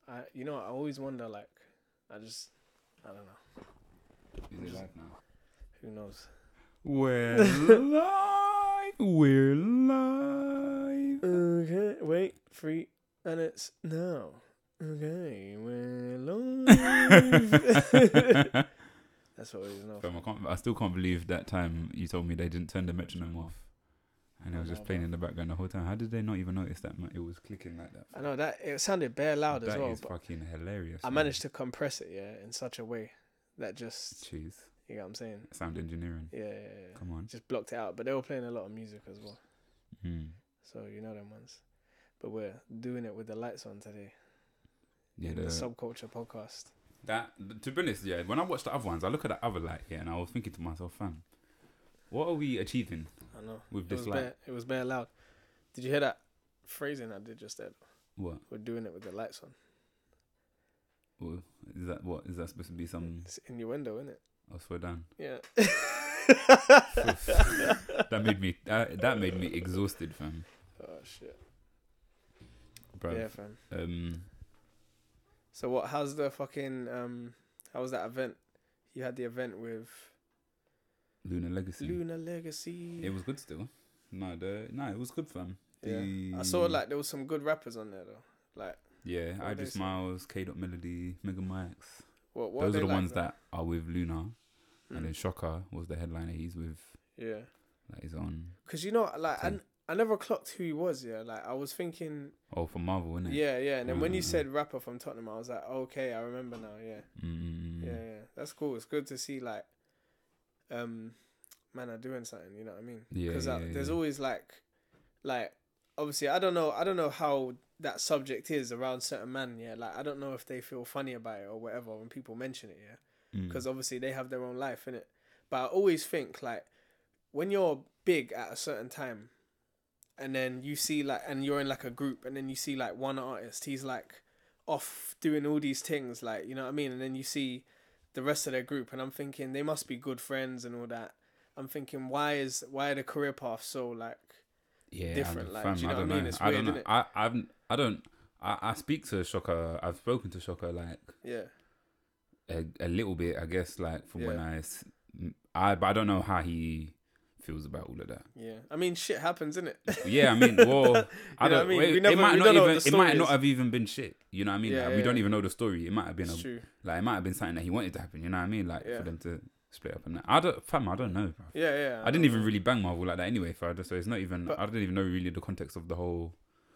I always wonder, like, I don't know. Is it live now? Who knows? We're live. We're live. Okay, wait, 3 minutes now. Okay, we're live. That's what it is now. Fam, I still can't believe that time you told me they didn't turn the metronome off. And it was just playing in the background the whole time. How did they not even notice that it was clicking like that? I know that it sounded bare loud as well. That is fucking hilarious. I managed to compress it, in such a way that just... Jeez. You know what I'm saying? Sound engineering. Yeah. Come on. Just blocked it out. But they were playing a lot of music as well. Mm. So you know them ones. But we're doing it with the lights on today. Yeah, the Subculture podcast. That, to be honest, when I watched the other ones, I look at the other light here and I was thinking to myself, fam, what are we achieving? I know. With this light? It was bare loud. Did you hear that phrasing I did just there? What? We're doing it with the lights on. Well, is that supposed to be some... It's innuendo, isn't it? I swear down. Yeah. that made me exhausted, fam. Oh shit. Bro. Yeah, fam. So what? How's the fucking how was that event? You had the event with Lunar Legacy. It was good still. No, it was good, fam. Yeah. I saw like there was some good rappers on there though. Like Idris Miles, K. Melody, Mega Mike's. What those are the ones that are with Luna. And then Shocker was the headliner. He's with. Yeah. Like he's on. Because I never clocked who he was. Yeah, like I was thinking. Oh, from Marvel, innit? Yeah. And then when you said rapper from Tottenham, I was like, okay, I remember now. Yeah. Yeah. That's cool. It's good to see like, man are doing something. You know what I mean? Yeah. Because there's always like, obviously I don't know how that subject is around certain men. Yeah. Like I don't know if they feel funny about it or whatever when people mention it. Yeah. Because obviously they have their own life, innit? But I always think, like, when you're big at a certain time, and then you see, like, and you're in, like, a group, and then you see, like, one artist, he's, like, off doing all these things, like, you know what I mean? And then you see the rest of their group, and I'm thinking, they must be good friends and all that. I'm thinking, why are the career paths so, like, different? Like, do you know what I mean? It's weird, innit? I speak to Shocker, I've spoken to Shocker, like... Yeah. A little bit, I guess, like from when but I don't know how he feels about all of that. Yeah, I mean, shit happens, innit? Yeah, I mean, well, I don't. It might not have even been shit. You know what I mean? Yeah, we don't even know the story. It might have been true. It might have been something that he wanted to happen. You know what I mean? Like for them to split up and that. I don't know. Bro. Yeah. I didn't even really bang Marvel like that anyway. So it's not even. I don't even know really the context of the whole.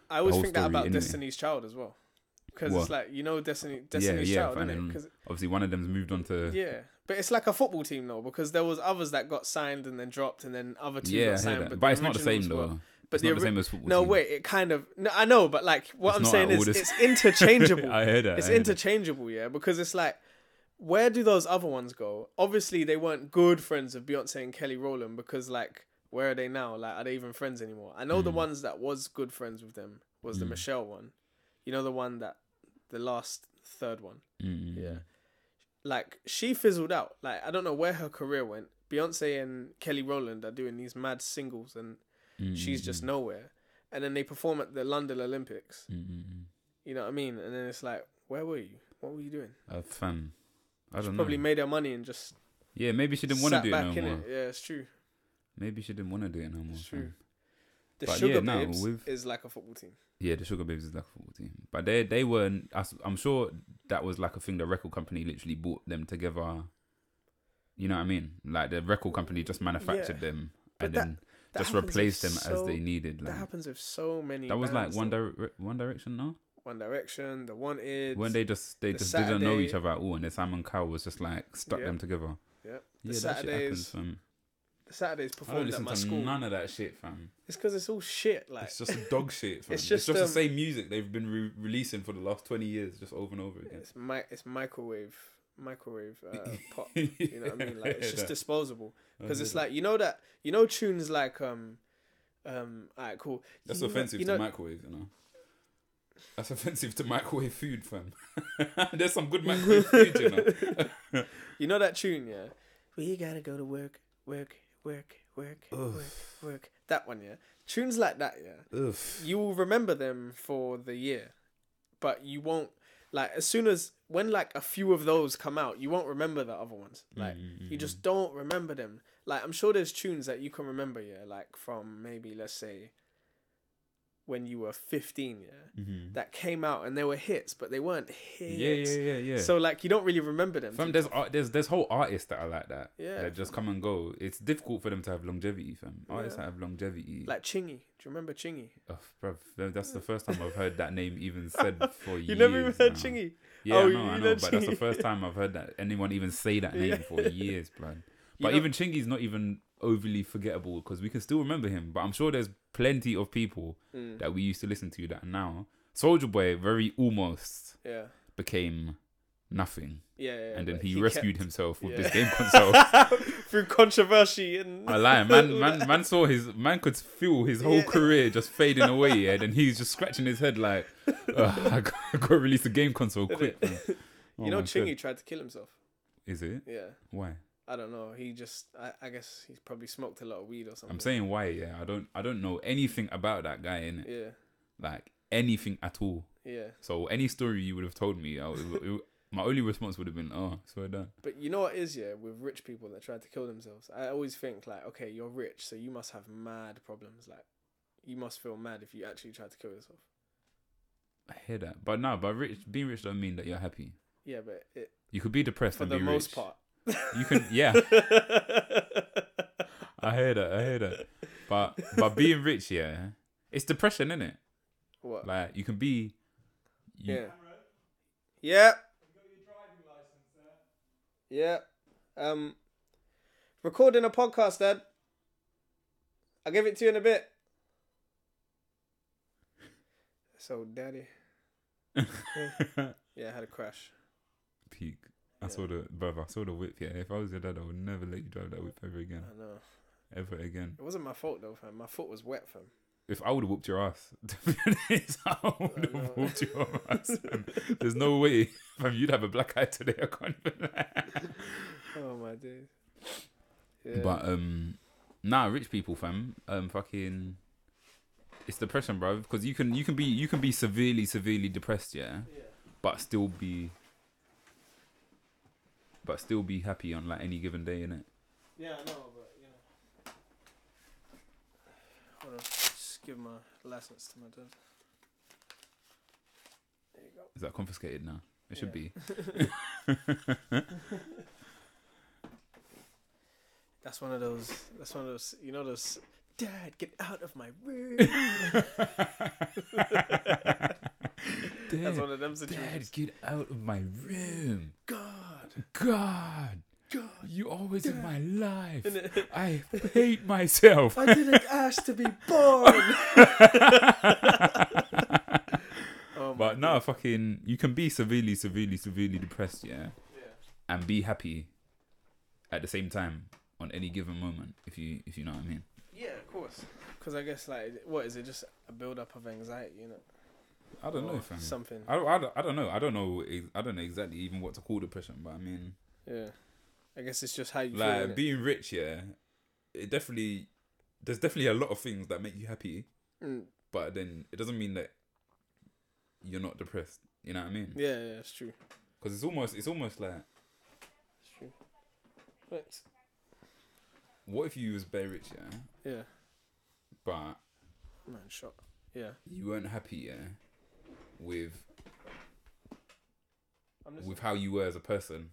I always think that about Destiny's Child as well. Because it's like, you know, Destiny's Child, isn't it? Cause obviously one of them's moved on to... Yeah, but it's like a football team, though, because there was others that got signed and then dropped, and then other two got signed. But it's not the same, though. But it's not the same as football team. Wait, it kind of... No, I know, but like, what I'm saying is it's interchangeable. I heard that. It's interchangeable, yeah, because it's like, where do those other ones go? Obviously, they weren't good friends of Beyonce and Kelly Rowland, because, like, where are they now? Like, are they even friends anymore? I know the ones that was good friends with them was the Michelle one. You know, the one that... The last third one. Yeah. Like, she fizzled out. Like, I don't know where her career went. Beyonce and Kelly Rowland are doing these mad singles and she's just nowhere. And then they perform at the London Olympics. You know what I mean? And then it's like, where were you? What were you doing? Fam. I don't know. Probably made her money and just... Yeah, maybe she didn't want to do it no more. Yeah, it's true. Maybe she didn't want to do it no more. It's true. The but Sugar Babes is like a football team. Yeah, the Sugar Babes is like a football team. But they weren't... I'm sure that was like a thing the record company literally brought them together. You know what I mean? Like the record company just manufactured them and then just replaced them as they needed. Like, that happens with so many That was bands, like One Direction, no? One Direction, The Wanted. When they just didn't know each other at all and then Simon Cowell was just like stuck them together. Yeah. Yeah, that shit happens, fam. The Saturdays performed at my school. None of that shit, fam. It's because it's all shit. Like it's just dog shit, fam. It's just the same music they've been releasing for the last 20 years, just over and over again. It's microwave pop. You know what I mean? Like it's just disposable. Because it's like you know tunes like alright, cool. That's offensive to microwave, you know. That's offensive to microwave food, fam. There's some good microwave food, you know. You know that tune, yeah. We gotta go to work. That one, yeah. Tunes like that, yeah. You will remember them for the year. but you won't, like, as soon as, when, like, a few of those come out, you won't remember the other ones. Like, you just don't remember them. Like, I'm sure there's tunes that you can remember, yeah, like, from maybe, let's say, when you were 15, yeah, that came out and they were hits, but they weren't hits. Yeah. So, like, you don't really remember them. Fam, there's whole artists that are like that. Yeah. That just come and go. It's difficult for them to have longevity, fam. Artists that have longevity. Like Chingy. Do you remember Chingy? Oh, bruv, that's the first time I've heard that name even said for years. You never even heard now. Chingy? Yeah, I know, but that's the Chingy. first time I've heard that anyone even say that name for years, blood. But even Chingy's not even overly forgettable because we can still remember him. But I'm sure there's plenty of people that we used to listen to that now. Soulja Boy very almost became nothing. Yeah. And then he rescued himself with this game console. Through controvery and... I lie, man saw man could feel his whole career just fading away, yeah. Then he's just scratching his head like, I got to release a game console quick. You know Chingy tried to kill himself. Is it? Yeah. Why? I don't know. He just, I guess he's probably smoked a lot of weed or something. I'm saying why, yeah. I don't know anything about that guy, innit? Yeah. Like, anything at all. Yeah. So, any story you would have told me, my only response would have been, oh, swear down. But you know what is, yeah, with rich people that try to kill themselves? I always think, like, okay, you're rich, so you must have mad problems. Like, you must feel mad if you actually try to kill yourself. I hear that. But being rich don't mean that you're happy. Yeah, but you could be depressed and be rich. For the most part. You can, yeah. I hear that. But being rich, yeah, it's depression, isn't it? What? Like you can be. Yeah. Yeah. You got your driving license there? Yeah. Recording a podcast, Dad. I'll give it to you in a bit. So, Daddy. Yeah, I had a crash. Peak. I saw the whip, yeah. If I was your dad, I would never let you drive that whip ever again. I know. Ever again. It wasn't my fault though, fam. My foot was wet, fam. If I would have whooped your ass, to be honest, I would have whooped your ass. Fam. There's no way, fam, you'd have a black eye today. I can't even lie. Oh my days. Yeah. But rich people, fam, fucking, it's depression, bro. Because you can be severely depressed, yeah. But still be happy on like any given day, innit? Yeah, I know, but you know. Hold on, just give my license to my dad. There you go. Is that confiscated now? It should be. That's one of those. You know those. Dad, get out of my room. That's one of them situations. Dad, get out of my room. God, you always in my life. I hate myself. I didn't ask to be born. But no, fucking, you can be severely depressed, yeah, and be happy at the same time on any given moment, if you know what I mean. Yeah, of course. Because I guess, like, what is it? Just a build up of anxiety, you know? I don't know, fam. Something. I don't know. I don't know exactly even what to call depression, but I mean, yeah. I guess it's just how you like feel, being rich. Yeah, there's definitely a lot of things that make you happy, but then it doesn't mean that you're not depressed. You know what I mean? Yeah, it's true. Because it's almost like, it's true. Thanks. What if you was bare rich? Yeah. But man, shot. Yeah. You weren't happy, with how you were as a person,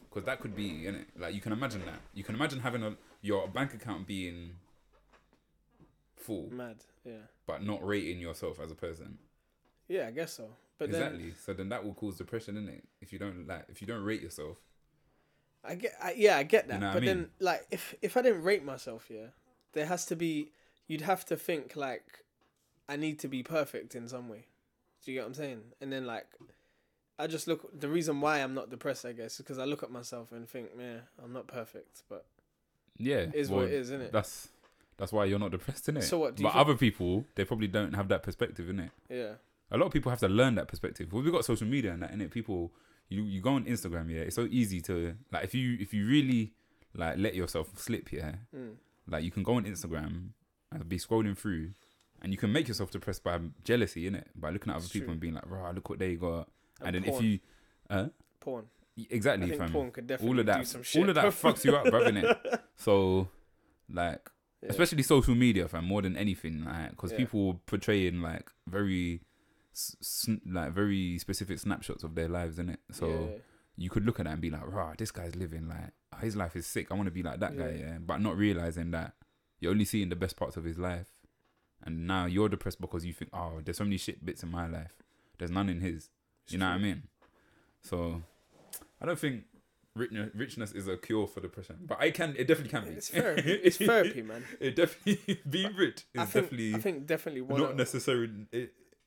because that could be, innit? Like you can imagine that. You can imagine having your bank account being full, mad, yeah, but not rating yourself as a person. Yeah, I guess so. But exactly. So then that will cause depression, innit? If you don't rate yourself. I get that. You know but I mean? then, like, if I didn't rate myself, there has to be. You'd have to think like, I need to be perfect in some way. Do you get what I'm saying? And then like, I just look. The reason why I'm not depressed, I guess, is because I look at myself and think, man, I'm not perfect, but what it is, isn't it? That's why you're not depressed, innit? So what? But other people, they probably don't have that perspective, innit? Yeah. A lot of people have to learn that perspective. Well, we've got social media and that, innit? People, you go on Instagram, yeah. It's so easy to like if you really like let yourself slip, like you can go on Instagram and be scrolling through, And you can make yourself depressed by jealousy, innit? By looking at other people and being like, "Rah, look what they got." And then porn. if you, Porn. exactly, I think fam. porn could definitely All of that, do some shit. all of that fucks you up, bruv, innit? So, like, especially social media, fam, more than anything, like, because people portraying like very, very specific snapshots of their lives, innit? So you could look at that and be like, "Rah, this guy's living like his life is sick. I want to be like that guy," yeah. But not realizing that you're only seeing the best parts of his life. And now you're depressed because you think, "Oh, there's so many shit bits in my life. There's none in his." You know what I mean? So I don't think richness is a cure for depression, but it definitely can be. It's therapy. It's therapy, man. It definitely being rich is I think definitely not necessarily.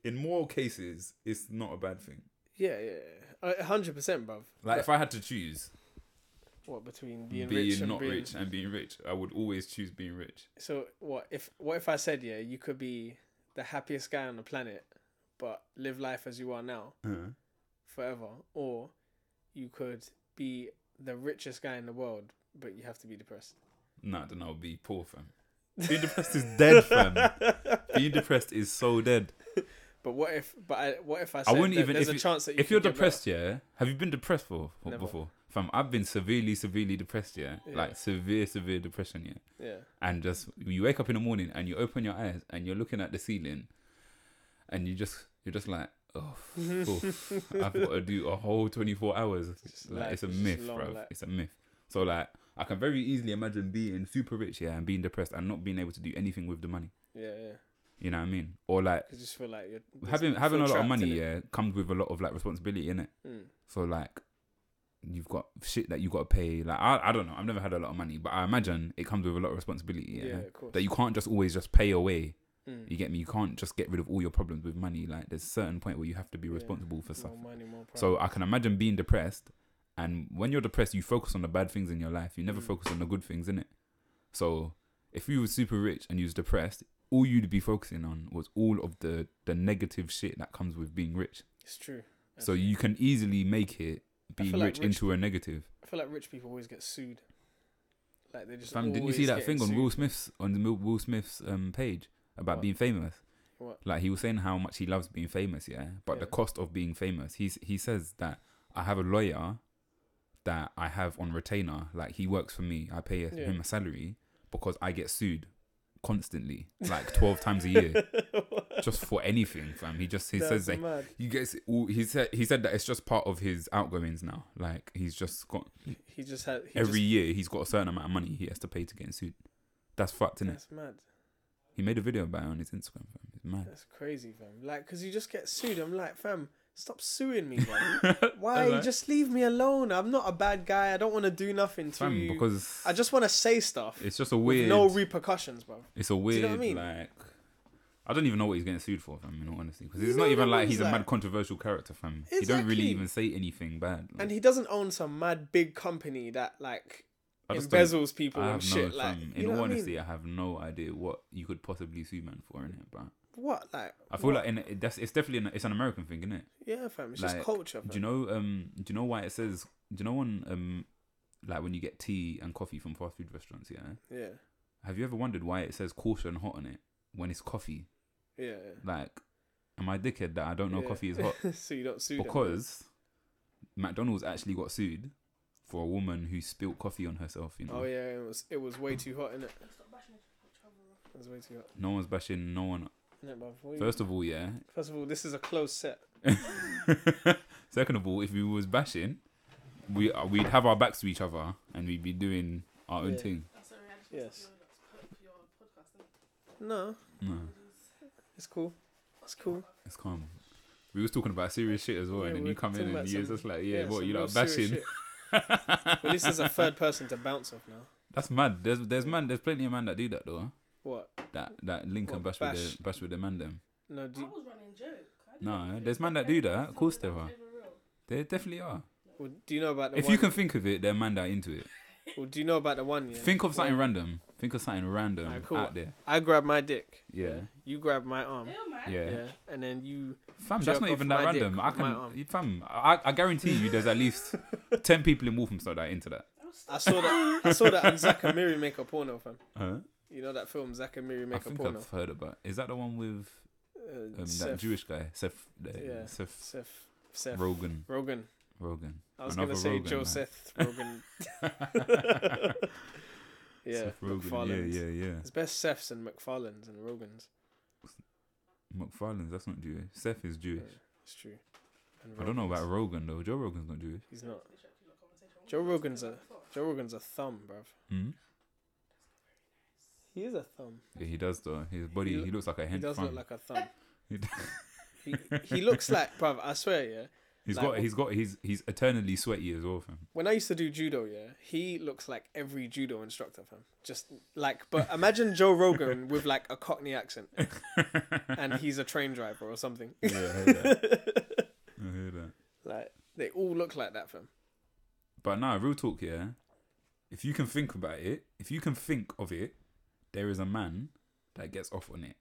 In more cases, it's not a bad thing. Yeah, 100%, bruv. Like if I had to choose, what between being rich and not rich and being rich, I would always choose being rich. So what if I said, yeah, you could be the happiest guy on the planet, but live life as you are now, forever, or you could be the richest guy in the world, but you have to be depressed? Nah, then I'll be poor, fam. Being depressed is dead, fam. Being depressed is so dead. But what if I said wouldn't even, there's a chance that if you're depressed, have you been depressed before? Fam, I've been severely depressed, like severe depression, and just you wake up in the morning and you open your eyes and you're looking at the ceiling, and you're just like, oh, I've got to do a whole 24 hours. Like it's a myth, bro. It's a myth. So like, I can very easily imagine being super rich, and being depressed and not being able to do anything with the money. Yeah. You know what I mean? Or like, you just feel like you're having a lot of money, comes with a lot of like responsibility, innit? So like, you've got shit that you got to pay. Like I don't know. I've never had a lot of money, but I imagine it comes with a lot of responsibility. Yeah, of course. That you can't just always just pay away. You get me? You can't just get rid of all your problems with money. Like there's a certain point where you have to be responsible for stuff. More money, more so I can imagine being depressed, and when you're depressed, you focus on the bad things in your life. You never focus on the good things, innit? So if you were super rich and you was depressed, all you'd be focusing on was all of the negative shit that comes with being rich. It's true. So you can easily make it being rich into a negative. I feel like rich people always get sued. Like they just. Fam, didn't you see that thing on Will Smith's page about being famous? What? Like he was saying how much he loves being famous, but the cost of being famous. He says that I have a lawyer that I have on retainer. Like he works for me. I pay him a salary because I get sued constantly, like 12 times a year, just for anything, fam. He says that mad. He said that it's just part of his outgoings now. Like he's just got every year he's got a certain amount of money he has to pay to get sued. That's fucked, isn't it? That's mad. He made a video about it on his Instagram, fam. It's mad. That's crazy, fam. Like, because you just get sued. I'm like, fam, stop suing me, man. Why? Like, just leave me alone. I'm not a bad guy. I don't want to do nothing to you. Because I just want to say stuff. It's just a weird... with no repercussions, bro. It's a weird, do you know what I mean? Like... I don't even know what he's getting sued for, fam, in all honesty. Because it's not even like he's a mad controversial character, fam. Exactly. He don't really even say anything bad. Like. And he doesn't own some mad big company that, like... embezzles people and shit. Like, in all honesty, I have no idea what you could possibly sue man for in it, but what, like, I feel like it's definitely it's an American thing, isn't it? Yeah, fam. It's like, just culture. Fam. Do you know why it says? Do you know like when you get tea and coffee from fast food restaurants? Yeah. Have you ever wondered why it says caution hot on it when it's coffee? Yeah. Like, am I a dickhead that I don't know coffee is hot? So you don't sue because McDonald's actually got sued for a woman who spilt coffee on herself, you know. Oh yeah, it was way too hot, innit? It was way too hot. No one's bashing no one. First of all, this is a closed set. Second of all, if we was bashing, we'd have our backs to each other and we'd be doing our own thing. Yes. No. It's cool. It's cool. It's calm. We was talking about serious shit as well, and then you come in and you're just like, what, you like bashing? Well, this is a third person to bounce off now. That's mad. There's plenty of men that do that though. What? That link and bash with the man them. No, I was running joke. No, there's men that do that. Of course there are. There definitely are. Well, do you know about the if one? you can think of it, there are men that are into it. Well, do you know about the one? Yeah. Think of something random. Think of something random out there. I grab my dick. Yeah. You grab my arm. Yeah. And then you. Fam, that's not even that random. I guarantee you, there's at least 10 people in Walthamstow that are into that. I saw that on Zach and Miri make a porno, fam. Huh? Yeah. You know that film Zack and Miri I Make a think Porno? I've heard about. Is that the one with that Seth. Jewish guy, Seth? Yeah. Seth Seth. Rogan. I was gonna say Rogan, Joseph Rogan. Yeah, Seth Rogen. McFarlane's. Yeah. There's best Seths and McFarlane's and Rogans. McFarlane's, that's not Jewish. Seth is Jewish. Yeah, it's true. And I don't know Rogan's- about Rogan though. Joe Rogan's not Jewish. He's not. Joe Rogan's a thumb, bruv. Hmm? He is a thumb. Yeah, he does though. His body, he looks like a He hen does thumb. look like a thumb. He d- he looks like, bruv, I swear, yeah. he's eternally sweaty as well, fam. When I used to do judo, yeah, he looks like every judo instructor, fam. Just like, but imagine Joe Rogan with like a Cockney accent, and he's a train driver or something. Yeah, I heard that. I heard that. Like they all look like that, fam. But nah, real talk, yeah. If you can think about it, if you can think of it, there is a man that gets off on it.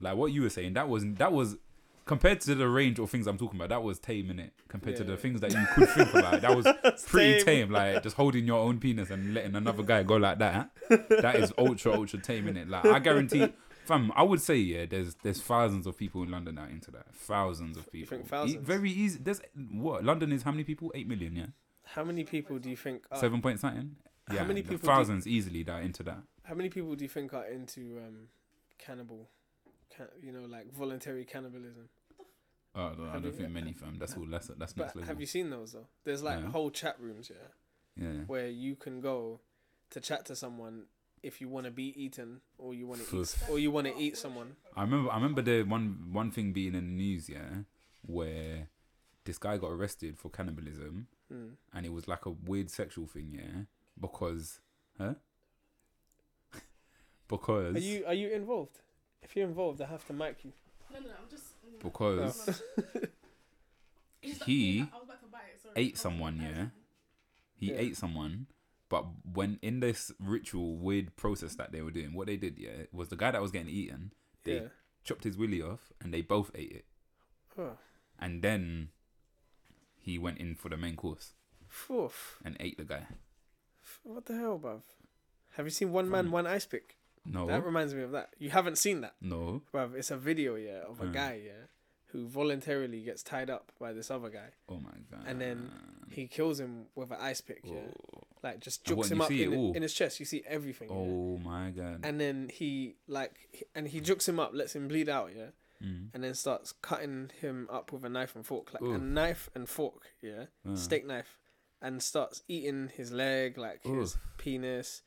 Like what you were saying, that was compared to the range of things I'm talking about, that was tame, innit? Compared to the things that you could think about, that was pretty tame. Like just holding your own penis and letting another guy go like that. That is ultra tame, innit? Like I guarantee, fam, I would say yeah, there's thousands of people in London that are into that. Thousands of people. You think thousands? Very easy. There's what? London is how many people? 8 million, yeah. How many people do you think? 7 point something. Yeah, how many people? Thousands easily that are into that. How many people do you think are into cannibal? Like voluntary cannibalism. Oh, no, I don't think many, fam. That's all. That's next But level. have you seen those though? There's like whole chat rooms, Yeah. where you can go to chat to someone if you want to be eaten or you want to eat or you want to eat someone. I remember the one thing being in the news, yeah, where this guy got arrested for cannibalism, and it was like a weird sexual thing, yeah, because because Are you involved? If you're involved, I have to mic you. No, I'm just. because he ate someone, yeah. He ate someone, but when in this ritual weird process that they were doing, what they did, yeah, was the guy that was getting eaten, they chopped his willy off and they both ate it. Huh. And then he went in for the main course and ate the guy. What the hell, bruv? Have you seen One Man, One Ice Pick? No. That reminds me of that. You haven't seen that? No. Bruv, it's a video, of a guy, who voluntarily gets tied up by this other guy. Oh my god. And then he kills him with an ice pick, like just And jukes him up in his chest. You see everything. Oh my god. And then he jukes him up, lets him bleed out, and then starts cutting him up with a knife and fork, like a knife and fork, steak knife, and starts eating his leg, like his penis.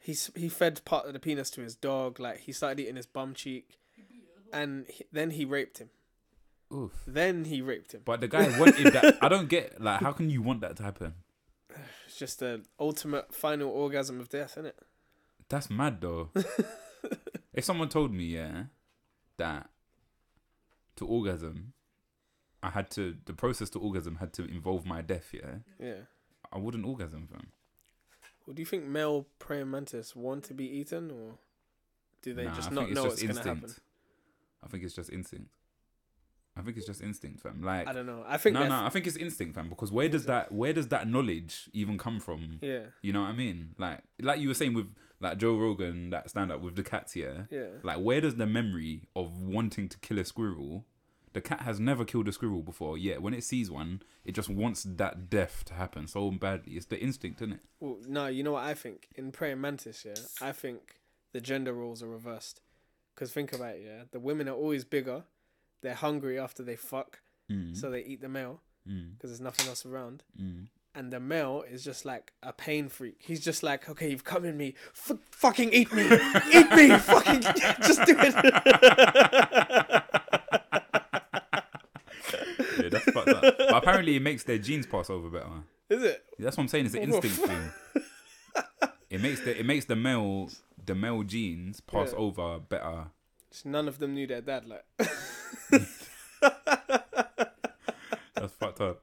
He fed part of the penis to his dog, like he started eating his bum cheek, and then he raped him. Oof. Then he raped him. But the guy wanted that. I don't get, like, how can you want that to happen? It's just the ultimate final orgasm of death, isn't it? That's mad though. If someone told me, that to orgasm, the process to orgasm had to involve my death, I wouldn't orgasm, fam. Well, do you think male praying mantis want to be eaten, or do they just not know what's going to happen? I think it's just instinct. Fam. Like I don't know. I think I think it's instinct, fam. Because where does that knowledge even come from? Yeah. You know what I mean? Like you were saying with like Joe Rogan, that stand up with the cats, Yeah. Like where does the memory of wanting to kill a squirrel? The cat has never killed a squirrel before. Yet when it sees one, it just wants that death to happen so badly. It's the instinct, isn't it? Well, no, you know what I think? In praying mantis, I think the gender roles are reversed. Because think about it, the women are always bigger. They're hungry after they fuck, so they eat the male because there's nothing else around. And the male is just like a pain freak. He's just like, okay, you've come in me, fucking eat me, eat me, fucking just do it. Yeah, that's fucked up. But apparently, it makes their genes pass over better. Is it? That's what I'm saying. It's an instinct thing. It makes the male genes pass over better. Just none of them knew their dad. Like that's fucked up.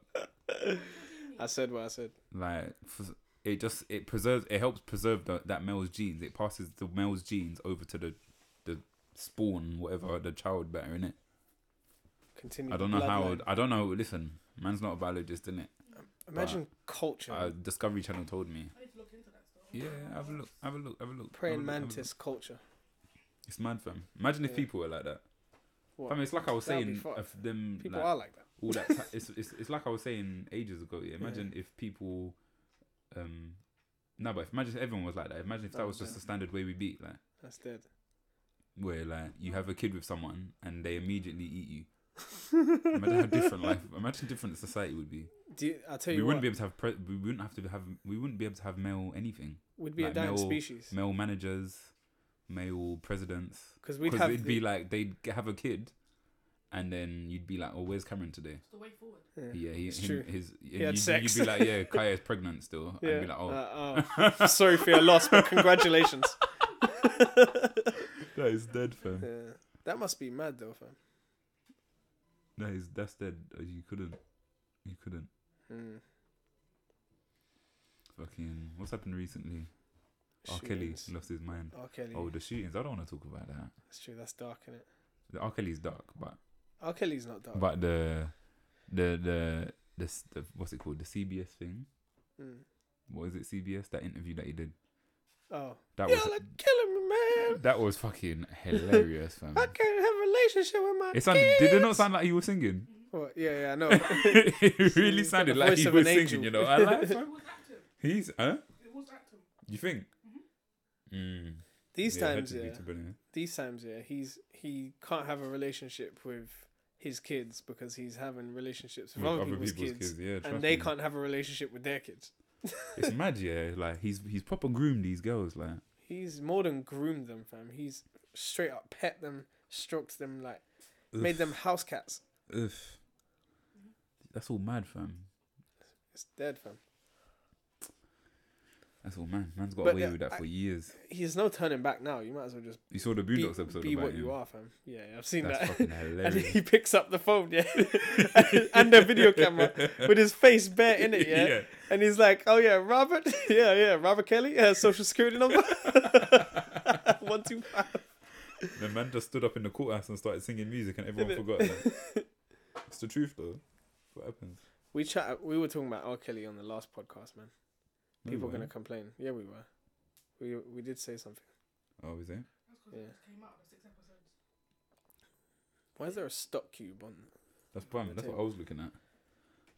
I said what I said. Like it helps preserve that male's genes. It passes the male's genes over to the spawn, whatever, the child better, innit? Continue. I don't know how. I don't know. Listen, man's not a biologist, innit? Imagine culture. Discovery Channel told me. I need to look into that stuff. Yeah, have a look. Praying Have a look. mantis culture. It's mad, fam. Imagine if Yeah. people were like that. What? Fam, it's like I was That'd be saying fucked. of them. People like, are like that. all that. It's like I was saying ages ago. Yeah. Imagine if people. No, but imagine if everyone was like that. Imagine if that was just the standard way we beat. Like, That's dead. where like you have a kid with someone and they immediately eat you. Imagine how different life. Imagine different society would be. I'll tell you We what. wouldn't be able to have. We wouldn't have to have. We wouldn't be able to have male anything. We'd be like a dying male- species. Male managers, male presidents. Because we'd Because have. it'd be like they'd have a kid, and then you'd be like, "Oh, where's Cameron today?" It's the way forward. Yeah, it's true. He had sex. You'd be like, "Yeah, Kaya's pregnant still." Yeah. I'd be like, "Oh, Sorry for your loss, but congratulations. that is dead, fam. Yeah. That must be mad though, fam. That's dead. You couldn't. Mm. Fucking, what's happened recently? R. Kelly Shootings. lost his mind. R. Kelly. Oh, the shootings. I don't want to talk about that. That's true. That's dark, isn't it? The R. Kelly's dark, but R. Kelly's not dark. the what's it called? The CBS thing. Mm. What is it? CBS? That interview that he did. Oh. That Y'all was are killing me, man. that was fucking hilarious, fam. I can't have a relationship with my It sounded, kids. did it not sound like he was singing? What? Yeah, I know. It really He's got sounded the like voice he of was an singing, angel. you know. I like It was active. He's It was active. You think? Mm-hmm. These Yeah, it had times, to be, yeah. to be honest. These times, yeah. He can't have a relationship with his kids because he's having relationships with, other people's kids, Yeah, trust and they me. can't have a relationship with their kids. It's mad, yeah. Like he's proper groomed these girls, like. He's more than groomed them, fam. He's straight up pet them, stroked them, like Ugh. made them house cats. Ugh. That's all mad, fam. It's dead, fam. That's all man. Man's got But, away with that for years. He's no turning back now. You might as well just You saw the Boondocks episode be about what him. you are, fam. Yeah, I've seen That's that. fucking And hilarious. he picks up the phone, yeah, and the video camera with his face bare in it, yeah. Yeah. And he's like, "Oh yeah, Robert, Robert Kelly, social security number 125." The man just stood up in the courthouse and started singing music, and everyone forgot. Like. It's the truth, though. What happens? We were talking about R. Kelly on the last podcast, man. No, People we are gonna weren't. complain. Yeah, we were. We did say something. Oh, is it? That's because Yeah. it just came out of 6 episodes. Why is there a stock cube on? That's fine. That's what I was looking at.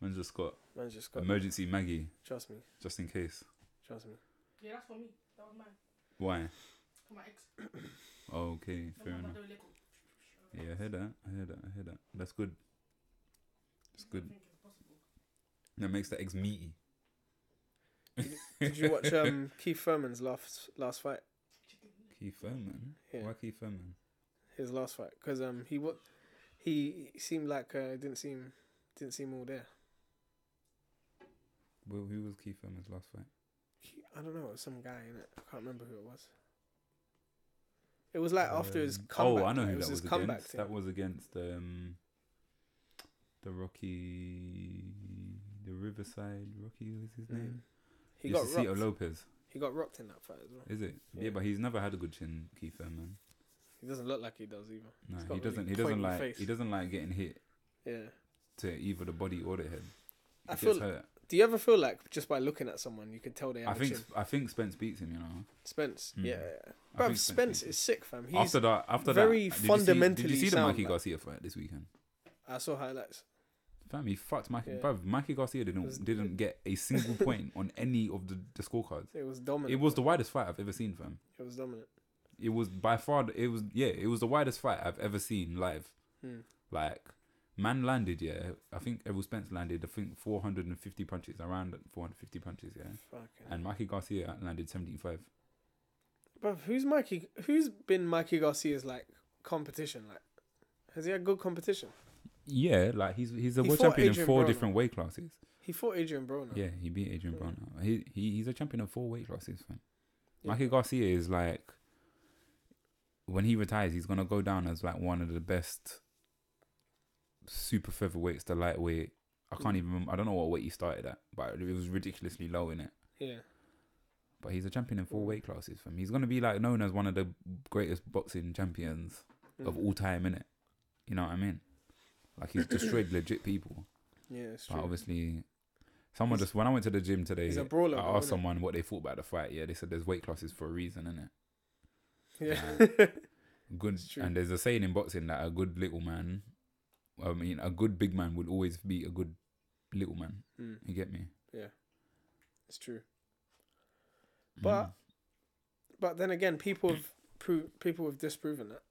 Man's just got Man's just got. emergency Maggie, Trust me. just in case. Trust me. Yeah, that's for me. That was mine. Why? For my ex. Oh, okay, fair enough. Yeah, I heard that. That's good. That's good. That makes the eggs meaty. Did you watch Keith Thurman's last fight? Keith Thurman? Yeah. Why Keith Thurman? His last fight, because he seemed like didn't seem all there. Well, who was Keith Thurman's last fight? I don't know, it was some guy in it. I can't remember who it was. It was like after his comeback. Oh, I know who it that his was comeback against. thing. That was against the Riverside Rocky. Was his name? He got Cito rocked. Lopez. He got rocked in that fight as well. Is it? Yeah. Yeah, but he's never had a good chin, Keith Thurman. He doesn't look like he does either. No, He's got he a really doesn't. He doesn't pointy like. face. He doesn't like getting hit Yeah. to either the body or the head. I He feel. gets hurt. Do you ever feel like just by looking at someone you could tell they have a chin? I think Spence beats him. You know. Spence. Mm. Yeah. I Bro, think Spence beats is sick, fam. He's after that, very did fundamentally you see the sound, Mikey man. Garcia fight this weekend? I saw highlights. Fam, he fucked Mikey. Yeah. Bruv, Mikey Garcia didn't get a single point on any of the scorecards. It was dominant. It was the widest fight I've ever seen, fam. It was dominant. It was by far. It was the widest fight I've ever seen live. Like, man landed. Yeah, I think Errol Spence landed. I think 450 punches, around 450 punches. Yeah, Fucking. and Mikey Garcia landed 75. Bro, who's been Mikey Garcia's like competition? Like, has he had good competition? Yeah, like he's a He world fought champion in Adrian 4 Broner. different weight classes. He fought Adrian Broner. Yeah, he beat Adrian Yeah. Broner. He's a champion of 4 weight classes, fam. Yeah. Mikey Garcia is like, when he retires, he's gonna go down as like one of the best super featherweights to lightweight. I can't even remember. I don't know what weight he started at, but it was ridiculously low in it. Yeah. But he's a champion in 4 weight classes, fam. He's gonna be like known as one of the greatest boxing champions of all time, innit? You know what I mean? Like, he's destroyed legit people. Yeah, it's But true. obviously, Someone just when I went to the gym today, he's a brawler, I bro, asked innit? someone what they thought about the fight. Yeah, they said there's weight classes for a reason, innit? Yeah. Good, It's true. and there's a saying in boxing that a good little man, a good big man would always be a good little man. You get me? It's true. But then again, people have disproven that.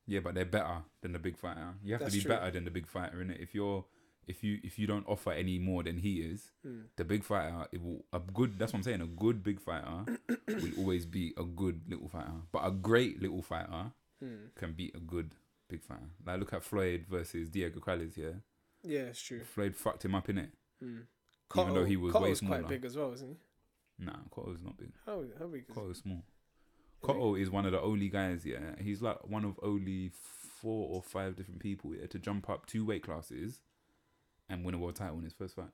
Yeah, but they're better than the big fighter. You have That's to be true. better than the big fighter, innit? If you don't offer any more than he is, the big fighter that's what I'm saying, a good big fighter will always be a good little fighter. But a great little fighter can beat a good big fighter. Like look at Floyd versus Diego Calles, yeah? Yeah, it's true. Floyd fucked him up, innit? Cotto, Even though he was Cotto's way smaller. quite big as well, isn't he? Nah, Cotto's not big. How big is Cotto's small. Cotto is one of the only guys, yeah. He's like one of only 4 or 5 different people, yeah, to jump up 2 weight classes and win a world title in his first fight.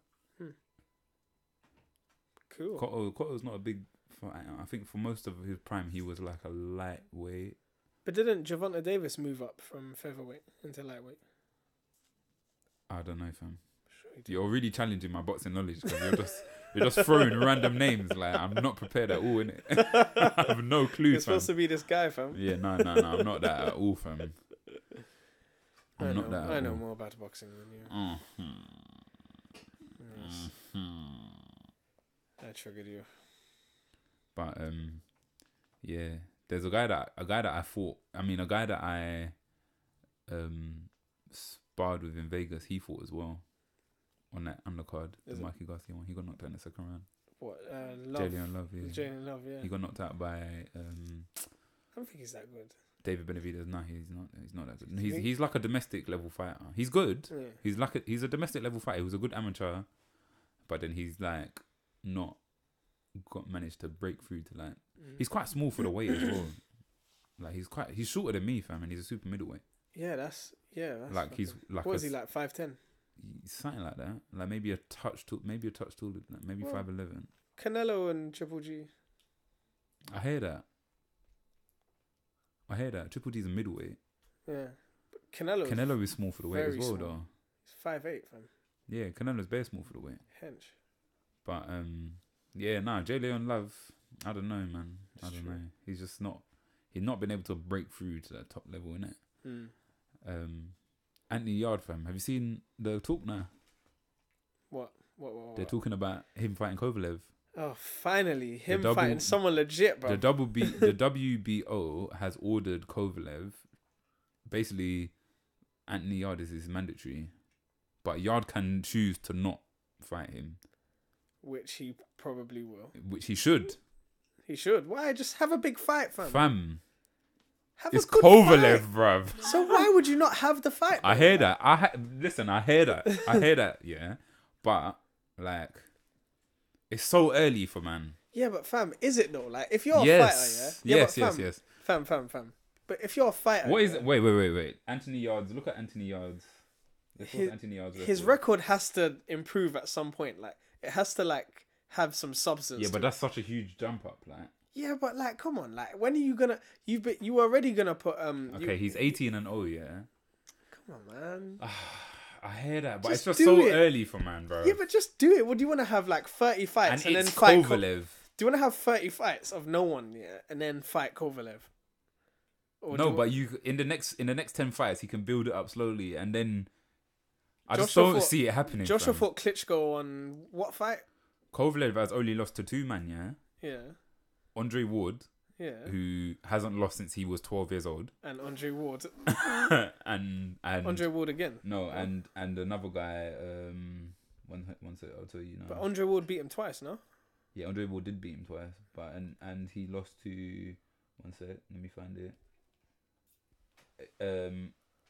Cool. Cotto's not a big fighter. I think for most of his prime, he was like a lightweight. But didn't Gervonta Davis move up from featherweight into lightweight? I don't know, fam. Sure he did. You're really challenging my boxing knowledge because you're just throwing random names. Like I'm not prepared at all, innit? I have no clue, You're fam. supposed to be this guy, fam. Yeah, no, I'm not that at all, fam. I'm not that at I know all. more about boxing than you. Yes. I triggered you. But yeah, there's a guy that I fought. I mean, a guy that I sparred with in Vegas. He fought as well on that undercard, the Is it? Mikey Garcia one. He got knocked out in the second round. What? Love. Jalen Love, yeah. Jalen Love, yeah. He got knocked out by I don't think he's that good. David Benavidez. No, he's not that good. You think? He's like a domestic level fighter. He's good. Yeah. He's a domestic level fighter. He was a good amateur, but then he's like not managed to break through to like. He's quite small for the weight as well. Like he's shorter than me, fam, and he's a super middleweight. That's Like he's like what is he like 5'10"? something like that. Like maybe a touch taller than that. Maybe Well, 5'11". Canelo and Triple G. I hear that. Triple G's a middleweight. Yeah. But Canelo is small for the weight as very well, small. though. He's 5'8", fam. Yeah, Canelo's very small for the weight. Hench. But yeah, J. Leon Love, I don't know, man. I It's don't true. know. He's not been able to break through to that top level, innit? Anthony Yard, fam. Have you seen the talk now? What? They're talking about him fighting Kovalev. Oh, finally, him double- fighting someone legit, bro. The WBO has ordered Kovalev. Basically, Anthony Yard is mandatory, but Yard can choose to not fight him, Which he probably will. which he should. He should. Why? Just have a big fight, fam. Fam, Have it's a good Kovalev, fight. bruv. So why would you not have the fight? I bro? hear that. Listen, I hear that. Yeah, but like, it's so early for man. Yeah, but fam, is it though? Like, if you're a Yes, fighter, yeah. yes, but yes. Fam. But if you're a fighter, What is yeah, it? Wait. Anthony Yards. Look at Anthony Yards. Let's look at Anthony Yards' his record has to improve at some point. Like, it has to like have some substance. Yeah, to but it. that's such a huge jump up. Like, Yeah, but like, come on, like, when are you gonna? You were already gonna put okay, he's 18-0. Yeah. Come on, man. I hear that, but Just it's just do so it. early for man, bro. Yeah, but just do it. What do you want to have like 30 fights and and, it's then fight? Kovalev. Do you want to have 30 fights of no one, yeah, and then fight Kovalev? Or do No, you but you in the next 10 fights, he can build it up slowly, and then I just Joshua don't fought- see it happening. Joshua fam. fought Klitschko on what fight? Kovalev has only lost to 2 man, yeah. Yeah, Andre Ward, yeah, who hasn't lost since he was 12 years old, and Andre Ward. and Andre Ward again. no, and another guy. One sec, I'll tell you now. But Andre Ward beat him twice, no? Yeah, Andre Ward did beat him twice, but and he lost to. One sec, let me find it.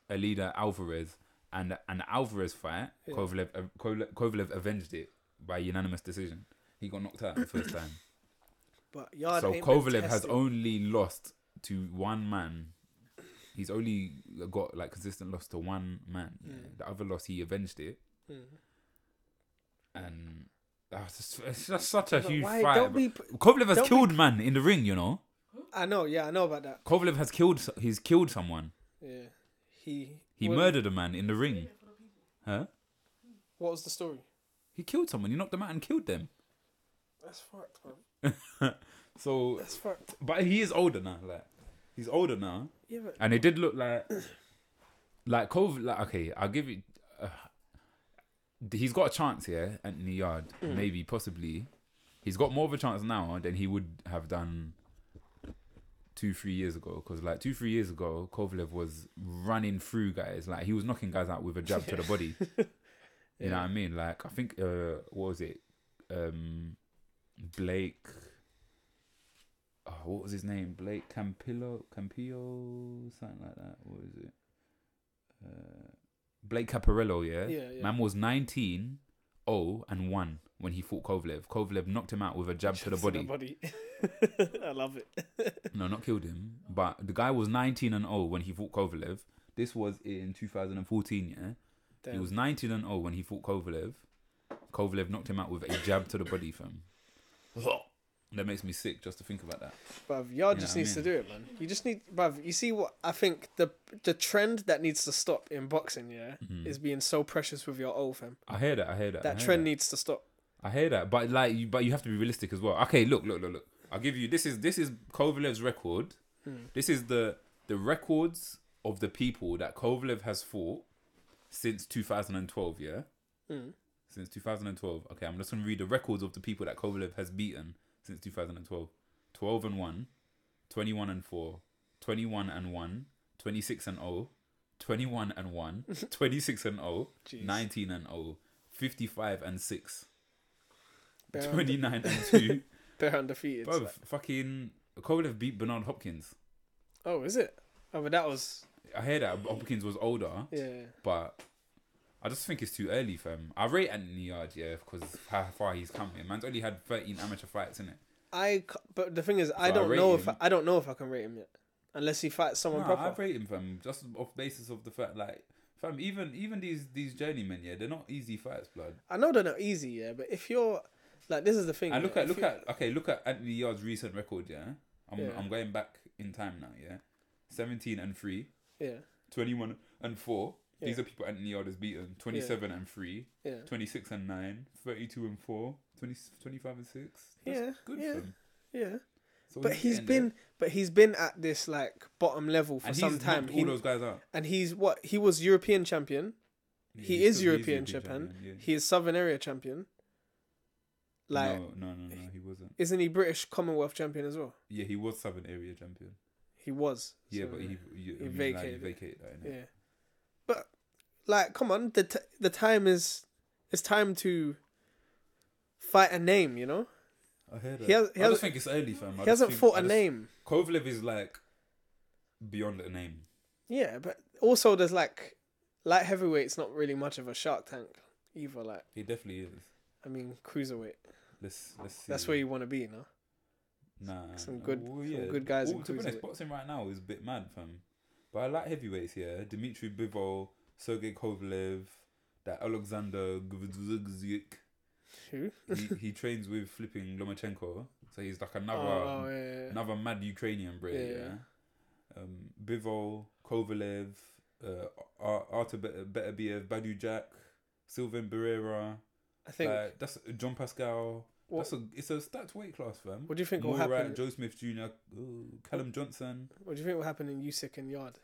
Alida Alvarez, and an Alvarez fight. Yeah. Kovalev avenged it by unanimous decision. He got knocked out the first time. But Yard So ain't been Kovalev has tested. only lost to one man. He's only got like consistent loss to one man. Yeah. The other loss, he avenged it, and it's just such a But huge why? fight. Don't be. Kovalev has don't killed man in the ring, you know. I know. Yeah, I know about that. Kovalev has killed someone. Yeah, he He well, murdered a man in the ring. Huh? What was the story? He killed someone. He knocked them out and killed them. That's fucked, man. So, That's fucked. but he is older now. Like, he's older now, Yeah, but and it did look like COVID. Like, okay, I'll give you. He's got a chance here, Anthony Yard. Maybe, possibly. He's got more of a chance now than he would have done 2-3 years ago. Because like 2-3 years ago, Kovalev was running through guys. Like he was knocking guys out with a jab to the body. You know what I mean? Like I think what was it? Blake. Oh, what was his name? Blake Campillo, something like that. What was it? Blake Caparello, yeah. Man was 19-0-1 when he fought Kovalev. Kovalev knocked him out with a jab to the body. I love it. No, not killed him, but the guy was 19-0 when he fought Kovalev. This was in 2014, yeah. Damn. He was 19-0 when he fought Kovalev. Kovalev knocked him out with a jab to the body, fam. That makes me sick just to think about that. Bruv, Yard just needs to do it, man. You just need, bruv, you see what I think the trend that needs to stop in boxing, is being so precious with your O, fam. I hear that. That trend needs to stop. I hear that, but you have to be realistic as well. Okay, look. I'll give you this is Kovalev's record. This is the records of the people that Kovalev has fought since 2012. Yeah, since 2012. Okay, I'm just gonna read the records of the people that Kovalev has beaten since 2012. 12-1, 21-4, 21-1, 26-0, 21-1, 26-0, 19-0, 55-6, 29-2. They're undefeated. Bro, fucking Kovalev beat Bernard Hopkins. Oh, is it? Oh, but that was... I hear that Hopkins was older. Yeah. But I just think it's too early, fam. I rate Anthony Yard, because how far he's come. Man's only had 13 amateur fights, innit? But the thing is, I don't know if I can rate him yet, unless he fights someone proper. I rate him, fam, just off basis of the fact, like, fam, even these journeymen, they're not easy fights, blood. I know they're not easy, but if you're like, this is the thing. And look at Anthony Yard's recent record, I'm going back in time now, 17-3, 21-4. These are people Anthony Yard has beaten. 27-3, 26-9, 32-4, 25-6. That's good for him. Yeah. So but he's been at this like bottom level for some time. All those guys out. And he was European champion. Yeah, he is European champion. He is Southern Area champion. Like no, he wasn't. Isn't he British Commonwealth champion as well? Yeah, he was Southern Area champion. He was. Yeah, so but he vacated. He vacated that. Yeah. But like, come on, the time is, it's time to fight a name, you know. I hear that. I just think it's early, fam. He hasn't fought a name. Kovalev is like beyond a name. Yeah, but also there's like light heavyweight's not really much of a Shark Tank either. Like he definitely is. I mean, cruiserweight. Let's see. That's where you want to be, no? Nah, some good guys in to be honest, cruiserweight. boxing right now is a bit mad, fam. But I like heavyweights here. Dmitry Bivol, Sergey Kovalev, that Alexander Gvzdzik. Who? he trains with flipping Lomachenko, so he's like another mad Ukrainian Brit. Bivol, Kovalev, Artur Beterbiev, Badu Jack, Sylvain Barrera. I think that's John Pascal. It's a stacked weight class, fam. What do you think will happen? Joe Smith Jr., Callum Johnson. What do you think will happen in Usyk and Yard?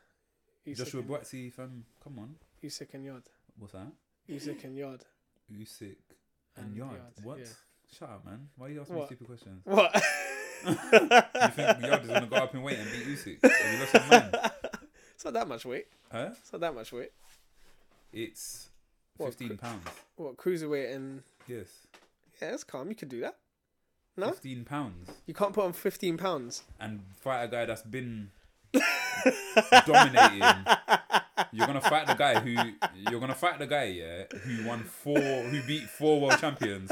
Joshua Buatsi, fam. Come on. Usyk and Yard. What's that? Usyk and Yard. Usyk and Yard. What? Yeah. Shut up, man. Why are you asking me stupid questions? What? You think Yard is gonna go up in weight and beat Usyk? Have you lost your mind? It's not that much weight. Huh? It's not that much weight. It's 15 pounds. What, cruiserweight and... Yes. Yeah, that's calm. You could do that. No? 15 pounds. You can't put on 15 pounds. And fight a guy that's been dominating. You're gonna fight the guy who beat 4 world champions.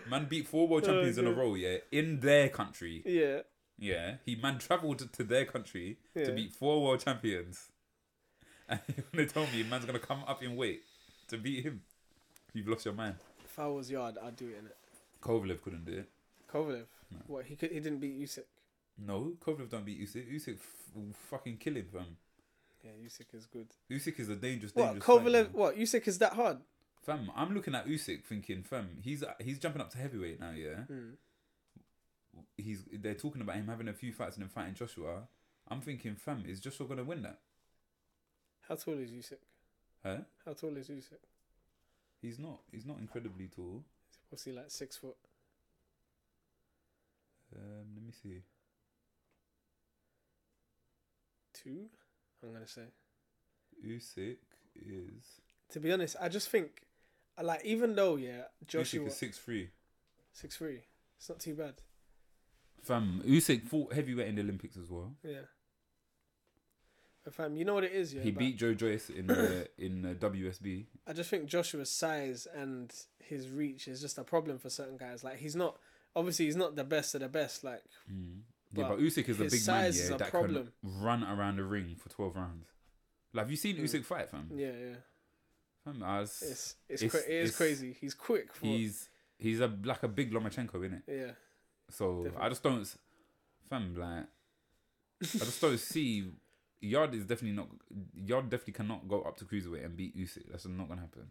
Man beat 4 world champions in a row, in their country. Yeah. Yeah. Man travelled to their country to beat 4 world champions. And you're gonna tell me man's gonna come up in weight to beat him. You've lost your mind. If I was Yard, I'd do it, innit? Kovalev couldn't do it. Kovalev? No. What, he didn't beat Usyk? No, Kovalev don't beat Usyk. Usyk will fucking kill him, fam. Yeah, Usyk is good. Usyk is a dangerous Kovalev, fight, Usyk is that hard? Fam, I'm looking at Usyk thinking, fam, he's jumping up to heavyweight now, yeah. They're talking about him having a few fights and then fighting Joshua. I'm thinking, fam, is Joshua gonna win that? How tall is Usyk? Huh? How tall is Usyk? He's not incredibly tall. What's he like? 6 foot? Let me see. 2? I'm gonna say. Usyk is. To be honest, I just think, like, even though Joshua Usyk is 6'3". 6'3", it's not too bad. Fam, Usyk fought heavyweight in the Olympics as well. Yeah. But fam, you know what it is, yeah. He beat Joe Joyce in the WSB. I just think Joshua's size and his reach is just a problem for certain guys. Like, he's not the best of the best. Like, yeah, but Usyk is a big man, that problem. can run around the ring for 12 rounds. Like, have you seen Usyk fight, fam? Yeah. Fam, it is crazy. He's quick. He's like a big Lomachenko, innit? Yeah. So definitely. I just don't, fam, like, I just don't see. Yard definitely cannot go up to cruiserweight and beat Usyk. That's not gonna happen.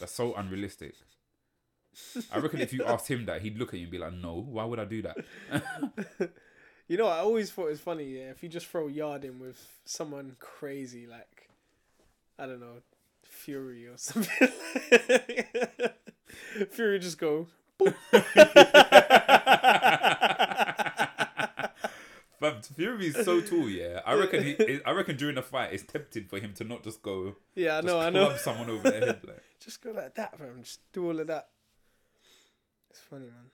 That's so unrealistic. I reckon if you asked him that, he'd look at you and be like, "No, why would I do that?" You know, I always thought it was funny. Yeah, if you just throw Yard in with someone crazy like, I don't know, Fury or something. Fury just go. But Fury is so tall, yeah. I reckon during the fight, it's tempting for him to not just go. Yeah, I know. Club someone over the head, like. Just go like that, fam. Just do all of that. It's funny, man.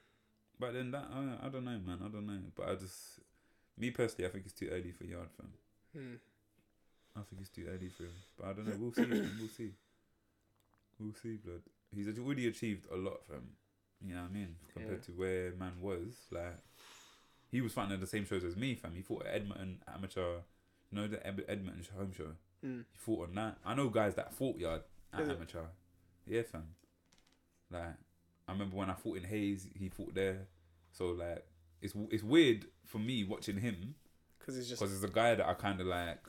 But then that, I don't know, man. I don't know. But me personally, I think it's too early for Yard, fam. I think it's too early for him. But I don't know. We'll see. We'll see, blood. He's already achieved a lot, fam. You know what I mean? Compared to where man was, like. He was fighting at the same shows as me, fam. He fought at Edmonton Amateur, the Edmonton home show. He fought on that. I know guys that fought Yard at Amateur. Yeah, fam. Like, I remember when I fought in Hayes, he fought there. So, like, it's weird for me watching him. Because it's a guy that I kind of, like,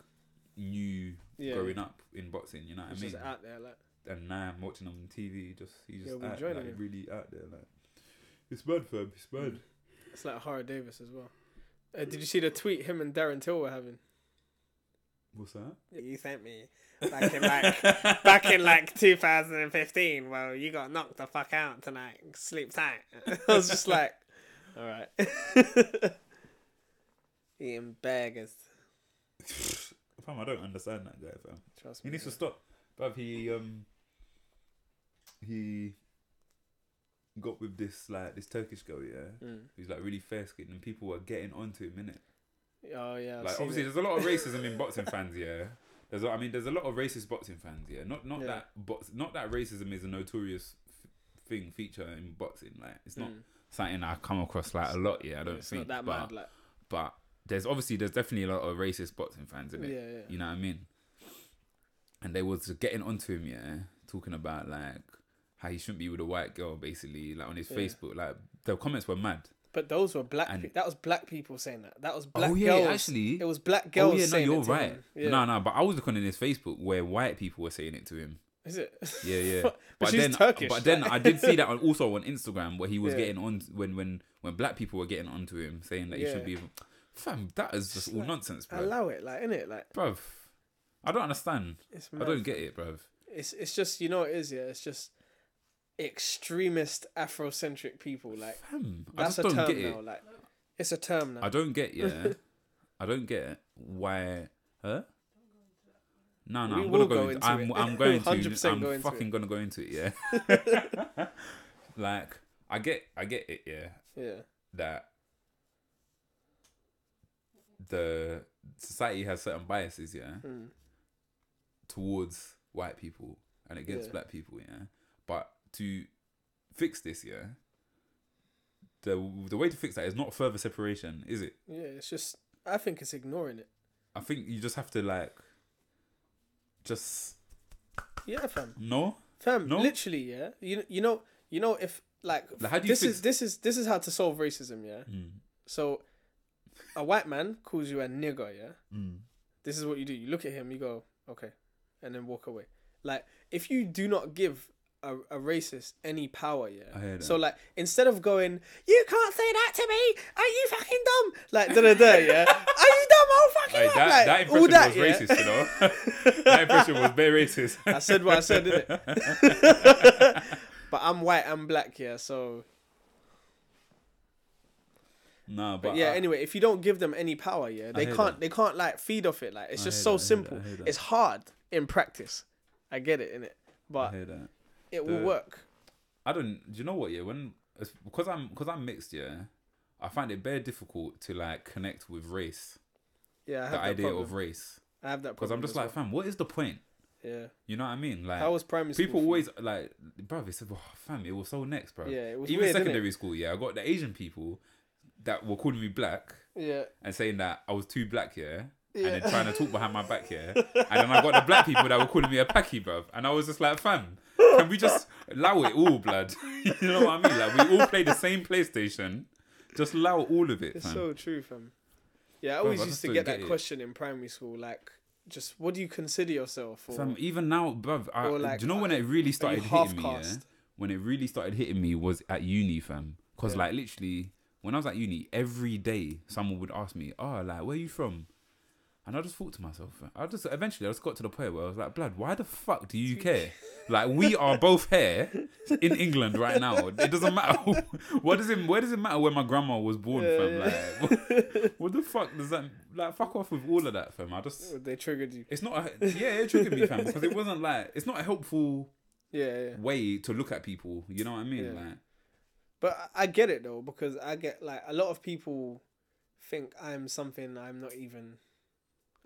knew growing up in boxing, you know what I mean? Just out there, like. And now I'm watching him on TV, he's just out, like, him. really out there, like. It's bad, fam. It's bad. It's like Hara Davis as well. Did you see the tweet him and Darren Till were having? What's that? You sent me back in like 2015. Well, you got knocked the fuck out tonight. Sleep tight. I was just like, all right. Eating burgers. Fam, I don't understand that guy, fam. Trust me. He needs to stop. But he got with this Turkish girl, who's like really fair skinned, and people were getting onto him, innit? Oh yeah. Like obviously, there's a lot of racism in boxing fans, yeah. There's a lot of racist boxing fans, yeah. Not that racism is a notorious feature in boxing. Like it's not something I come across like a lot, yeah. I don't think. Not that bad, like. But there's definitely a lot of racist boxing fans in it. Yeah. You know what I mean? And they was getting onto him, yeah, talking about like how he shouldn't be with a white girl, basically, like on his Facebook. Like the comments were mad. But those were that was black people saying that. That was black girls. Yeah, actually. It was black girls saying you're it to right. him. Yeah. No, but I was looking on his Facebook where white people were saying it to him. Is it? Yeah. but she's Turkish. But then I did see that also on Instagram where he was getting on when black people were getting onto him saying that he should be. Fam, that is just all nonsense, bro. Allow it, like, innit? Like, bruv, I don't understand. I don't get it, bruv. It's just, you know what it is, yeah? It's just extremist Afrocentric people, like. Fam, that's I just a don't term get now, it. like. It's a term now. I don't get, I don't get why. Huh? No, I'm gonna go into it. I'm going to. I'm fucking gonna go into it. Yeah. Like I get it. Yeah. Yeah. That the society has certain biases. Yeah. Towards white people and against black people. Yeah. But to fix this, yeah. The way to fix that is not further separation, is it? Yeah. It's just. I think it's ignoring it. I think you just have to like. Just yeah, fam. No, literally, yeah. You know if like how do you this is how to solve racism, yeah. So, a white man calls you a nigger, yeah. This is what you do. You look at him, you go, okay, and then walk away. Like if you do not give a racist any power, yeah. I hear that. So like, instead of going, you can't say that to me, are you fucking dumb? Like da da da, yeah. Are you dumb? Oh fucking Hey, up. that, Like, that all impression that, was racist, you know. That impression was very racist. I said what I said, didn't it? But I'm white, I'm black, yeah. So No, but but yeah. Anyway, if you don't give them any power, yeah, they hear can't. that. They can't like feed off it. Like it's I just hear so that, I hear that, simple. I hear that. It's hard in practice. I get it, innit? I But hear that. it will work. I don't. Do you know what? Yeah, because I'm mixed. Yeah, I find it very difficult to like connect with race. Yeah, I have The that idea problem. of race. I have that Because problem I'm just as like, fam, what is the point? well. Yeah. You know what I mean? Like, How was primary school? people for you? always like, bruv, they said, oh, fam, it was so next, bro. Yeah, it was Even weird, innit? secondary school, yeah, I got the Asian people that were calling me black Yeah. and saying that I was too black, yeah, Yeah. and then trying to talk behind my back, yeah. And then I got the black people that were calling me a packy, bruv. And I was just like, fam, can we just allow it all, blood? You know what I mean? Like, we all play the same PlayStation. Just allow all of it, It's fam. so true, fam. Yeah, I Bruv, always I used just to don't get get that it. question in primary school, like, just what do you consider yourself? Or, Fam, even now, bruv, Or like, do you know when it really started hitting me, yeah? half-caste? When it really started hitting me was at uni, fam. Because, Yeah. like, literally, when I was at uni, every day someone would ask me, oh, like, where you from? And I just thought to myself, eventually I just got to the point where I was like, blood, why the fuck do you care? Like, we are both here in England right now. It doesn't matter. Where does it matter where my grandma was born, fam? Like, what the fuck does that, like, fuck off with all of that, fam. They triggered you. It's not, it triggered me, fam, because it wasn't like, it's not a helpful Yeah. way to look at people. You know what I mean? Yeah. Like, But I get it though, because I get like a lot of people think I'm something I'm not even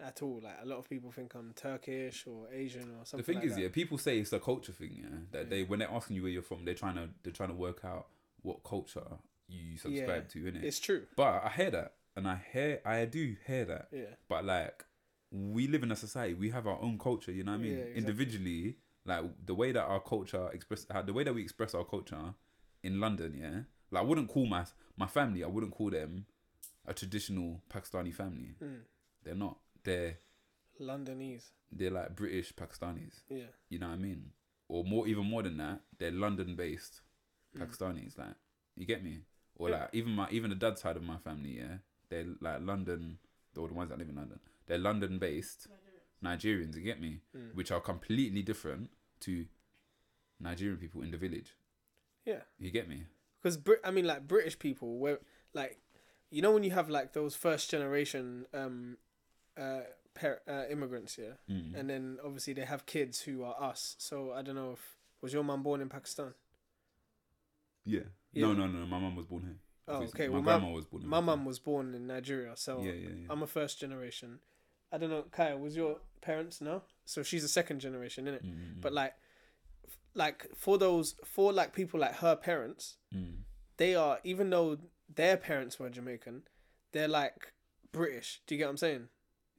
at all. Like a lot of people think I'm Turkish or Asian or something. the thing like is, that. yeah, people say it's a culture thing, yeah. That they when they're asking you where you're from, they're trying to work out what culture you subscribe to, innit? It's true. But I hear that, and I do hear that. Yeah. But like, we live in a society, we have our own culture. You know what I mean? Yeah, exactly. Individually, like the way that our culture the way that we express our culture in London, yeah. Like I wouldn't call my family. I wouldn't call them a traditional Pakistani family. They're not. They're Londonese. They're like British Pakistanis. Yeah. You know what I mean? Or even more than that, they're London-based Pakistanis. Like, you get me? Or like even the dad's side of my family, yeah, they're like London. Or the ones that live in London, they're London-based Nigerians. You get me? Which are completely different to Nigerian people in the village. Yeah. You get me? Because like British people, where like, you know, when you have like those first generation immigrants, yeah, and then obviously they have kids who are us. So I don't know if was your mum born in Pakistan? Yeah. Yeah. No. My mum was born here. Oh, Obviously. okay. My Well, grandma was born. my mum was born in Nigeria, so Yeah. I'm a first generation. I don't know, Kaya, was your parents? No, so she's a second generation, innit? But like for like people like her parents, they are, even though their parents were Jamaican, they're like British. Do you get what I'm saying?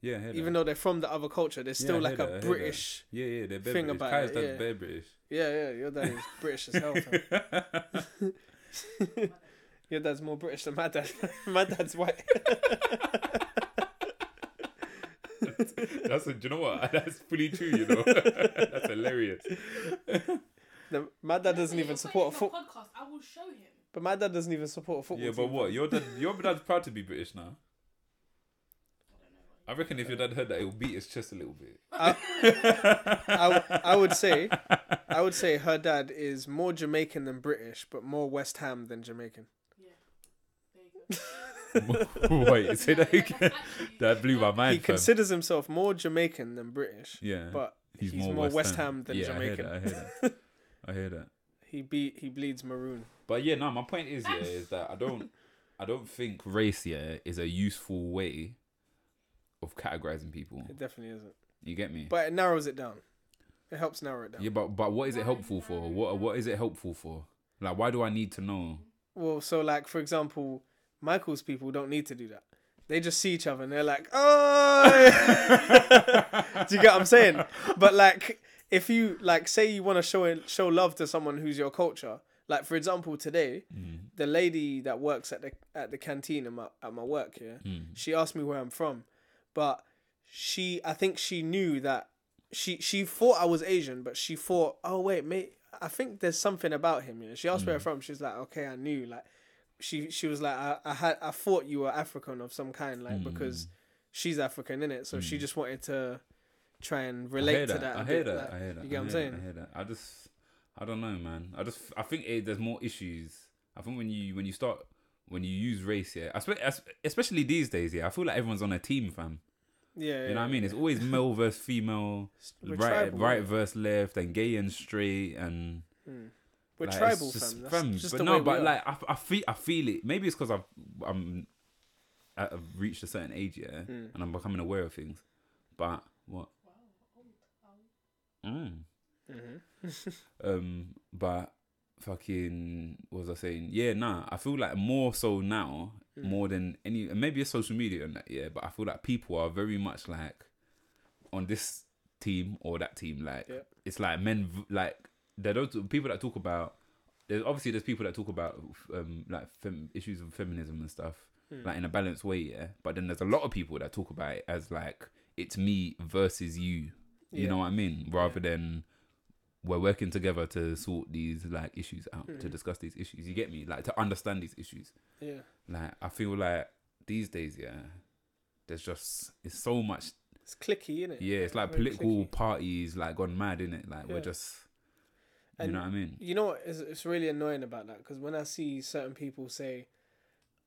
Yeah, I hear Even that. though they're from the other culture, there's still I like hear a that, I hear British. that. Yeah, they're bare thing British. about Kaya's it, dad's yeah. bare British. Yeah, your dad is British as hell. Fam. Your dad's more British than my dad. My dad's white. Do you know what? That's pretty true, you know. That's hilarious. My dad doesn't even support a foot. foot. Podcast, I will show him. But my dad doesn't even support a football Yeah, team. but what? fam. Your dad's proud to be British now. I reckon if your dad heard that, it would beat his chest a little bit. I would say her dad is more Jamaican than British, but more West Ham than Jamaican. Yeah. There you go. Wait, say that again. That blew my mind. He considers himself more Jamaican than British. Yeah, but he's more West Ham than Jamaican. I hear that. I hear that. He bleeds maroon. But yeah, no. My point is, yeah, is that I don't think race, yeah, is a useful way of categorizing people. It definitely isn't. You get me? But it narrows it down. It helps narrow it down. Yeah, but what is it helpful for? What is it helpful for? Like, why do I need to know? Well, so like for example, Michael's people don't need to do that. They just see each other and they're like, oh. Do you get what I'm saying? But like, if you like, say you want to show love to someone who's your culture. Like for example, today, the lady that works at the canteen at my work here, she asked me where I'm from, but I think she knew that she thought I was Asian, but she thought, oh wait, mate, I think there's something about him. She asked where from. She's like, okay, I knew. Like, she was like, I thought you were African of some kind, like because she's African, innit? So she just wanted to try and relate to that. I hear hear that. that. You get what I'm saying? I hear that. I don't know, man. I think there's more issues. I think when you use race, yeah, especially these days, yeah, I feel like everyone's on a team, fam. Yeah, you know what I mean? It's always male versus female, We're right tribal, versus left, and gay and straight, and we're like, tribal, it's just, fam. That's just but the no, way but we like I feel it. Maybe it's because I've reached a certain age, yeah, and I'm becoming aware of things. But what? But fucking, what was I saying? Yeah, nah. I feel like more so now, more than any. And maybe it's social media and that, yeah. But I feel like people are very much like on this team or that team. Like it's like men, like they don't people that talk about. There's people that talk about like issues of feminism and stuff, like in a balanced way, yeah. But then there's a lot of people that talk about it as like it's me versus you. You know what I mean? Rather than we're working together to sort these like issues out, to discuss these issues. You get me? Like to understand these issues. Yeah. Like I feel like these days, yeah, it's so much. It's clicky, innit? Yeah, it's like political parties like gone mad, innit? Like we're just. You know what I mean? You know what? It's really annoying about that because when I see certain people say,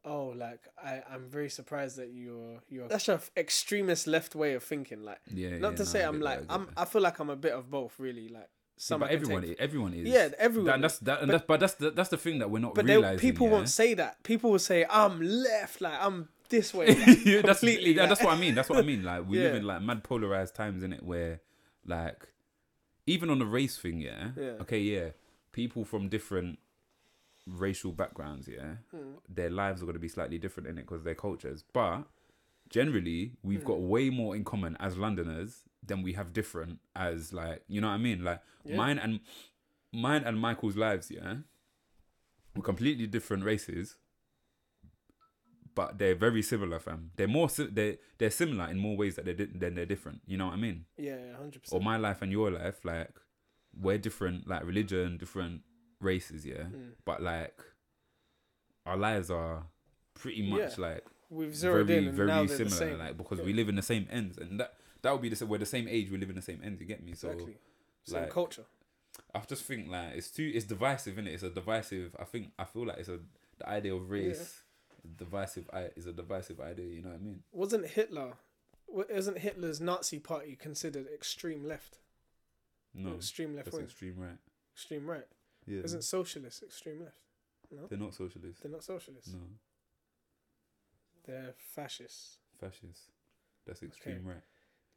"Oh, like I'm very surprised that you're that's an extremist left way of thinking." Like, not to say I'm like I feel like I'm a bit of both, really. Like, but everyone is. Yeah, everyone. That's the thing that we're not realizing. People won't say that. People will say I'm left, like I'm this way. Like, completely. That's what I mean. That's what I mean. Like we live in like mad polarized times, innit? Where like. Even on the race thing, yeah. Okay, yeah. People from different racial backgrounds, yeah. Their lives are going to be slightly different in it because their cultures. But generally, we've got way more in common as Londoners than we have different as like, you know what I mean? Like mine and Michael's lives, yeah, were completely different races, but they're very similar, fam. They're similar in more ways than they're different. You know what I mean? Yeah, 100%. Or my life and your life, like we're different, like religion, different races, yeah. But like our lives are pretty much like we've zeroed in and now very they're the similar, same. like because we live in the same ends, and that would be we're the same age, we live in the same ends. You get me? So exactly. Same like, culture. I just think like it's divisive, isn't it? It's a divisive. I feel like the idea of race. Divisive is a divisive idea, you know what I mean? Wasn't Hitler's Nazi party considered extreme left? No, extreme left that's wing. Extreme right. Extreme right. Yeah. Isn't socialist extreme left? No, they're not socialists. They're not socialists. No, they're fascists. Fascists. That's extreme right.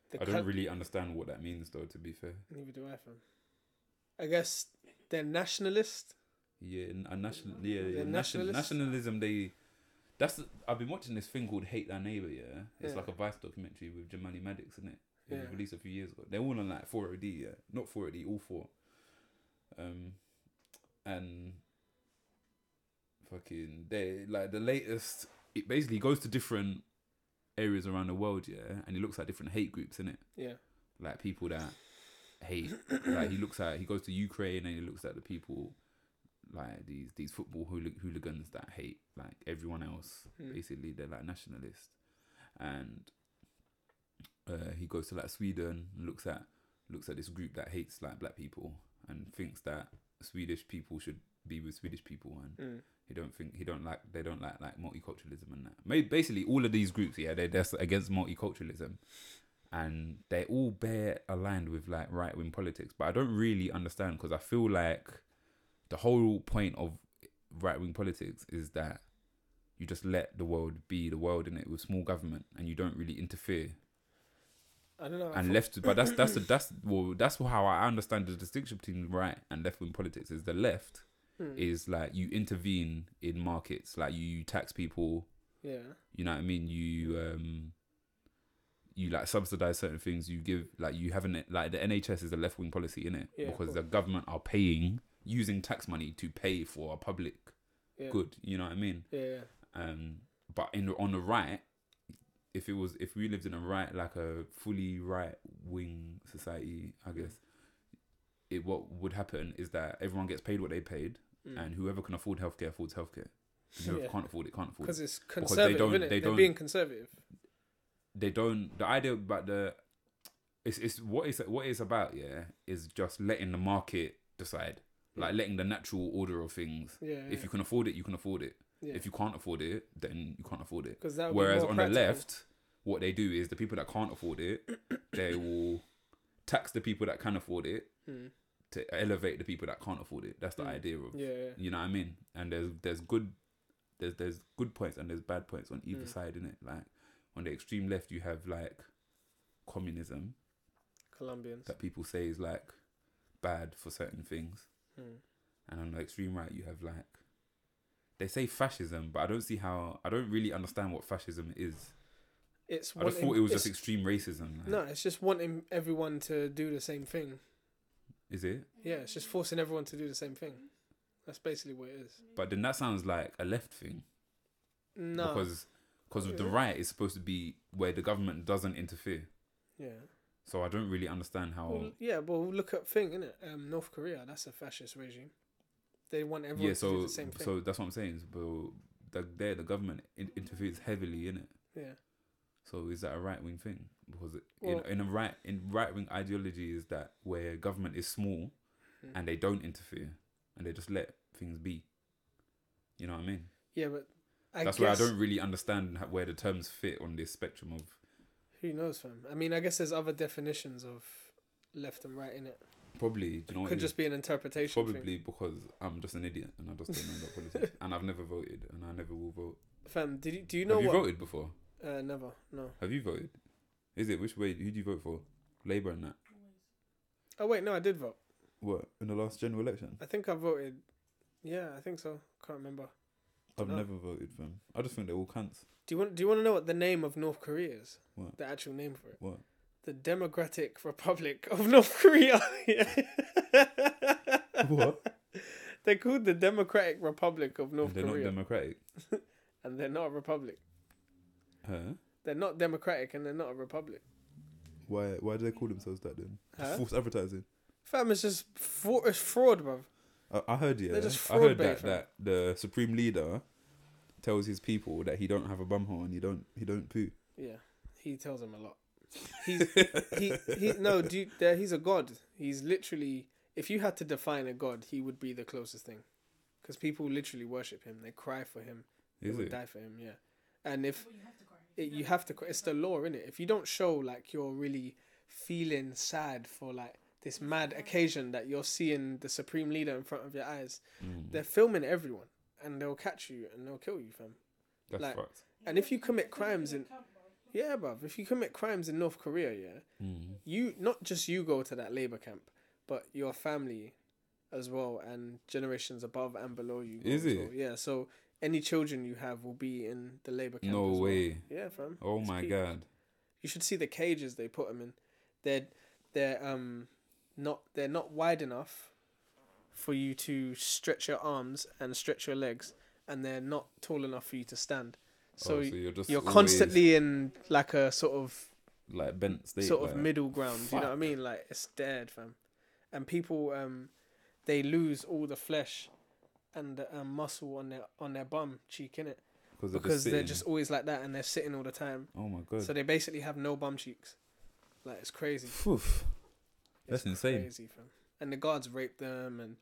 The I don't really understand what that means, though. To be fair, neither do I, fam. I guess they're nationalist. Yeah, nationalism. I've been watching this thing called Hate Thy Neighbor, yeah? It's like a Vice documentary with Jamali Maddox, isn't it? It was released a few years ago. They're all on like 4OD, yeah? Not 4OD, all four. And fucking, they like the latest, it basically goes to different areas around the world, yeah? And he looks at different hate groups, innit? Yeah. Like people that hate, like he goes to Ukraine and he looks at the people like these football hooligans that hate like everyone else. Basically, they're like nationalists. And he goes to like Sweden and looks at this group that hates like black people and thinks that Swedish people should be with Swedish people, and they don't like multiculturalism and that. Basically, all of they're against multiculturalism, and they all bear aligned with like right wing politics. But I don't really understand because I feel like the whole point of right-wing politics is that you just let the world be the world, in it, with small government, and you don't really interfere. I don't know. And but that's how I understand the distinction between right and left-wing politics. Is the left is like you intervene in markets, like you tax people. Yeah. You know what I mean? You like subsidize certain things. You give like you haven't like the NHS is a left-wing policy, innit? Yeah, because the government are using tax money to pay for a public good, you know what I mean? Yeah. But on the right, if we lived in a fully right wing society, I guess what would happen is that everyone gets paid what they paid, and whoever can afford healthcare affords healthcare. And whoever can't afford it can't afford it. Because it's conservative, isn't it? They're being conservative. They don't. The idea about it's what it's about. Yeah, is just letting the market decide, like letting the natural order of things. Yeah. If you can afford it, you can afford it. Yeah. If you can't afford it, then you can't afford it. That Whereas on the left, what they do is the people that can't afford it, they will tax the people that can afford it to elevate the people that can't afford it. That's the idea of, you know what I mean? And there's good points and there's bad points on either side, innit? Like on the extreme left, you have like communism, Colombians, that people say is like bad for certain things, and on the extreme right, you have like, they say fascism, but I don't really understand what fascism is. I just thought it was just extreme racism. Like. No, it's just wanting everyone to do the same thing. Is it? Yeah, it's just forcing everyone to do the same thing. That's basically what it is. But then that sounds like a left thing. No. Because with the right, it's supposed to be where the government doesn't interfere. Yeah. So I don't really understand how... Well, look at innit? North Korea, that's a fascist regime. They want everyone to do the same thing. So that's what I'm saying. But the government interferes heavily in it. Yeah. So is that a right wing thing? Because in right wing ideology is that where government is small and they don't interfere and they just let things be. You know what I mean? Yeah, but that's where I don't really understand where the terms fit on this spectrum of. Who knows, fam? I mean, I guess there's other definitions of left and right in it. Probably, do you know what could just be an interpretation. Probably because I'm just an idiot and I just don't know about politics and I've never voted and I never will vote. Fam, do you know Have you voted before? Never, no. Have you voted? Is it? Which way? Who do you vote for? Labour and that? Oh, wait, no, I did vote. What? In the last general election? I think I voted. Yeah, I think so. Can't remember. I've never voted for them. I just think they're all cunts. Do you want to know what the name of North Korea is? What? The actual name for it? What? The Democratic Republic of North Korea. What? They're called the Democratic Republic of North Korea. They're not democratic. And they're not a republic. Huh? They're not democratic and they're not a republic. Why do they call themselves that then? Huh? False advertising. Fam, it's just it's fraud, bruv. I heard, They're just I heard fraud that the supreme leader tells his people that he don't have a bumhole and he don't poo. Yeah, he tells them a lot. He's a god. He's literally, if you had to define a god, he would be the closest thing, because people literally worship him. They cry for him. They would die for him. Yeah, and if you have to cry, it's the law, innit? If you don't show like you're really feeling sad for like this mad occasion that you're seeing the supreme leader in front of your eyes, they're filming everyone and they'll catch you and they'll kill you, fam. That's like, fucked. And if you commit crimes if you commit crimes in North Korea, you not just you go to that labor camp, but your family as well and generations above and below you. Is it? Well. Yeah, so any children you have will be in the labor camp. No as way. Well. Yeah, fam. Oh my god. You should see the cages they put them in. They're not wide enough for you to stretch your arms and stretch your legs, and they're not tall enough for you to stand. So, you're constantly in like a sort of like bent state, sort of middle ground. You know what I mean? Like it's dead, fam. And people they lose all the flesh and the muscle on their bum cheek, innit? Because they're just always like that and they're sitting all the time. Oh my god. So they basically have no bum cheeks. Like it's crazy. Oof. That's insane. Crazy, fam. And the guards rape them, and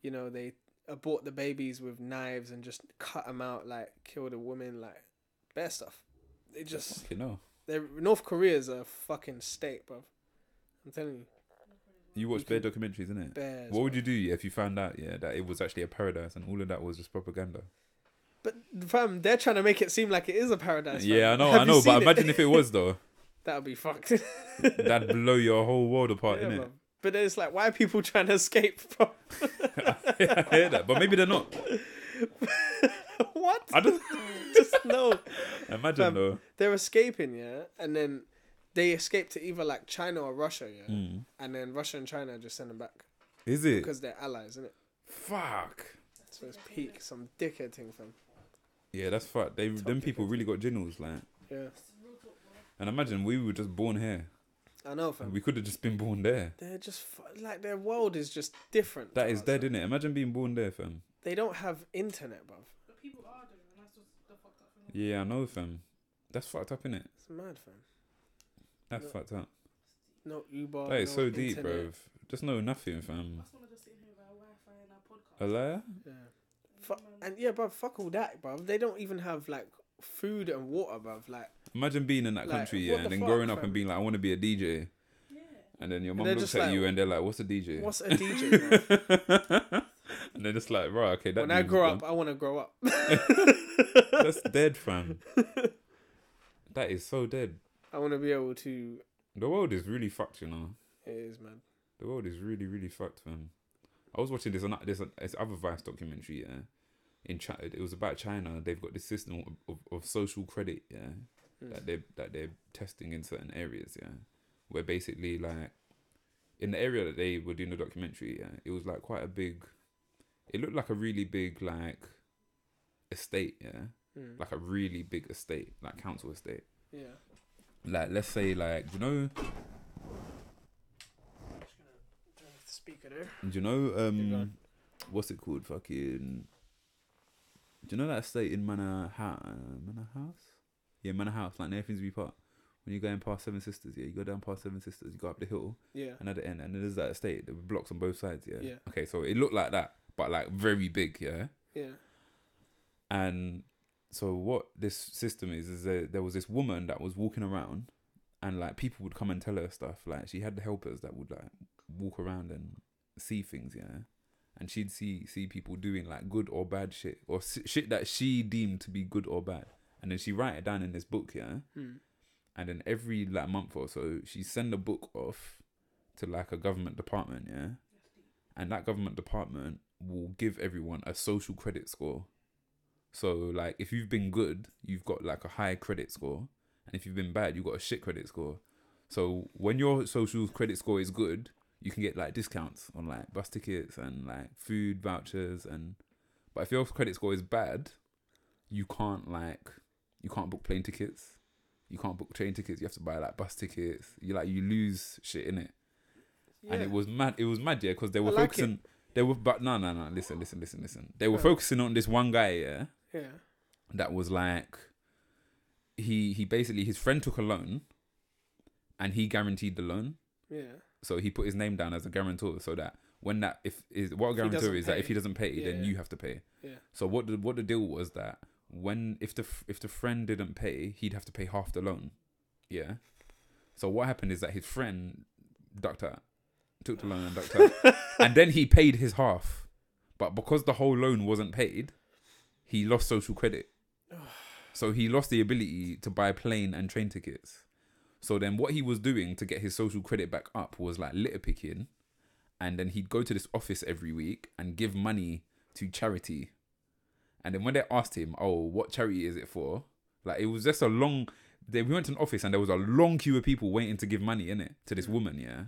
you know they abort the babies with knives and just cut them out, like kill the women, like bare stuff. They just North Korea's a fucking state, bruv. I'm telling you. You watch bare documentaries, innit? Bears, what would you do if you found out, that it was actually a paradise and all of that was just propaganda? But fam, they're trying to make it seem like it is a paradise. Fam. Yeah, I know, but imagine if it was though. That would be fucked. That'd blow your whole world apart, innit? Bro. But it's like, why are people trying to escape from? I hear that, but maybe they're not. What? I don't just no. Imagine though. They're escaping, and then they escape to either like China or Russia, and then Russia and China just send them back. Is it? Because they're allies, isn't it? Fuck. So it's peak, some dickhead thing, fam. Yeah, that's fucked. Them people really got ginnels, like. Yeah. And imagine we were just born here. I know, fam. We could have just been born there. They're just like their world is just different. That is dead, innit? Imagine being born there, fam. They don't have internet, bruv. But people are doing, and that's just the fucked up thing. Yeah, I know, fam. That's fucked up, innit? It's mad, fam. That's fucked up. No Uber. That is no so deep, internet. bro. Just no nothing, fam. I just want to just sit here with our Wi-Fi and our podcast. A liar? Yeah. And yeah, bruv, fuck all that, bruv. They don't even have like food and water, bruv. Like, Imagine being in that Like, country, what yeah, the and then fuck, growing up fam? and being like, I want to be a DJ. Yeah. And then your And mum they're looks just at like, you and they're like, what's a DJ? what's a DJ, bruv? And they're just like, right, okay, that When I dude's grow gone. up, I want to grow up. That's dead, fam. That is so dead. I want to be able to. The world is really fucked, you know. It is, man. The world is really, really fucked, fam. I was watching this other Vice documentary, yeah. In China, it was about China. They've got this system of social credit, yeah, that they're testing in certain areas, yeah, where basically like in the area that they were doing the documentary, yeah, it was like quite a big. It looked like a really big like estate, yeah, like a really big estate, like council estate. Yeah. Like let's say like I'm just gonna turn off the speaker there. do you know go. what's it called? Fucking. Do you know that estate in Manor House? Yeah, Manor House, like near Finsbury Park. When you're going past Seven Sisters, yeah, you go down past Seven Sisters, you go up the hill, Yeah. and at the end, and there's that estate, there were blocks on both sides, yeah. Yeah. Okay, so it looked like that, but like very big, yeah. Yeah. And so what this system is there was this woman that was walking around, and like people would come and tell her stuff. Like she had the helpers that would like walk around and see things, yeah. And she'd see people doing like good or bad shit, or shit that she deemed to be good or bad, and then she write it down in this book, yeah. And then every like month or so, she send the book off to like a government department, yeah. And that government department will give everyone a social credit score. So like if you've been good, you've got like a high credit score, and if you've been bad, you've got a shit credit score. So when your social credit score is good, you can get like discounts on like bus tickets and like food vouchers but if your credit score is bad, you can't book plane tickets, you can't book train tickets, you have to buy like bus tickets, you lose shit in it. Yeah. And it was mad, yeah, because they were focusing but no, listen. They were focusing on this one guy, yeah. Yeah. That was like he basically, his friend took a loan and he guaranteed the loan. Yeah. So he put his name down as a guarantor, so that when that if he doesn't pay, then you have to pay. Yeah. So what the deal was that if the friend didn't pay, he'd have to pay half the loan. Yeah. So what happened is that his friend ducked out, took the loan and ducked out, and then he paid his half, but because the whole loan wasn't paid, he lost social credit. So he lost the ability to buy plane and train tickets. So then what he was doing to get his social credit back up was like litter picking. And then he'd go to this office every week and give money to charity. And then when they asked him, oh, what charity is it for? Like it was just we went to an office and there was a long queue of people waiting to give money, innit, to this woman, yeah?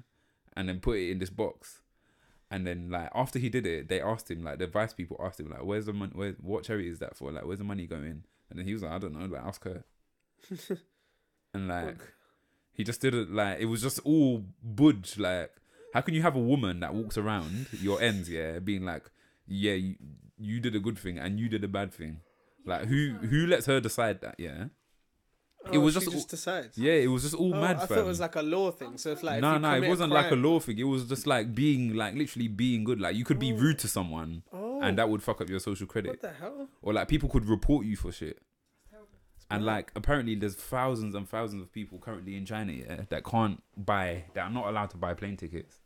And then put it in this box. And then like after he did it, they asked him, like the vice people asked him, like, where's the money, what charity is that for? Like, where's the money going? And then he was like, I don't know, like ask her. And like... He just did it like, it was just all budge. Like, how can you have a woman that walks around your ends, yeah, being like, yeah, you did a good thing and you did a bad thing? Like, who lets her decide that, yeah? It was just decides. Yeah, it was just all mad, I fam. thought it was like a law thing. So if like no, it wasn't like a law thing. It was just like being like literally being good. Like you could be rude to someone and that would fuck up your social credit. What the hell? Or like people could report you for shit. And like apparently there's thousands and thousands of people currently in China, yeah, that are not allowed to buy plane tickets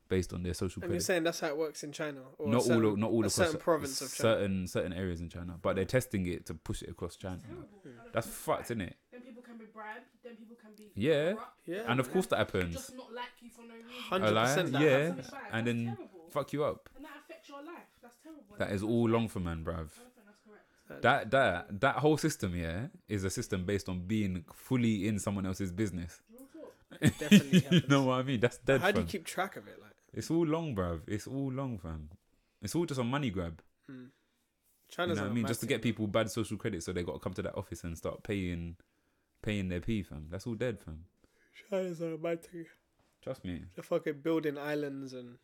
based on their social credit. And you're saying that's how it works in China? Or not all across certain province of China? Certain areas in China, but they're testing it to push it across China. That's fucked, isn't it? Then people can be bribed. Then people can be corrupt. Yeah. And of course that happens. Just not like you for no reason. 100% that yeah, happens. and then terrible. fuck you up. And that affects your life. That's terrible. That is all long for man, bruv. I don't think that's correct. That whole system, yeah, is a system based on being fully in someone else's business. It definitely happens. You know what I mean? That's dead. How do you fam. keep track of it? Like, It's all long, bruv. It's all long, fam. It's all just a money grab. China's You know what I mean? Just to get people bad social credit, so they got to come to that office and start paying their P, fam. That's all dead, fam. China's on a bad thing. Trust me. They're fucking building islands and,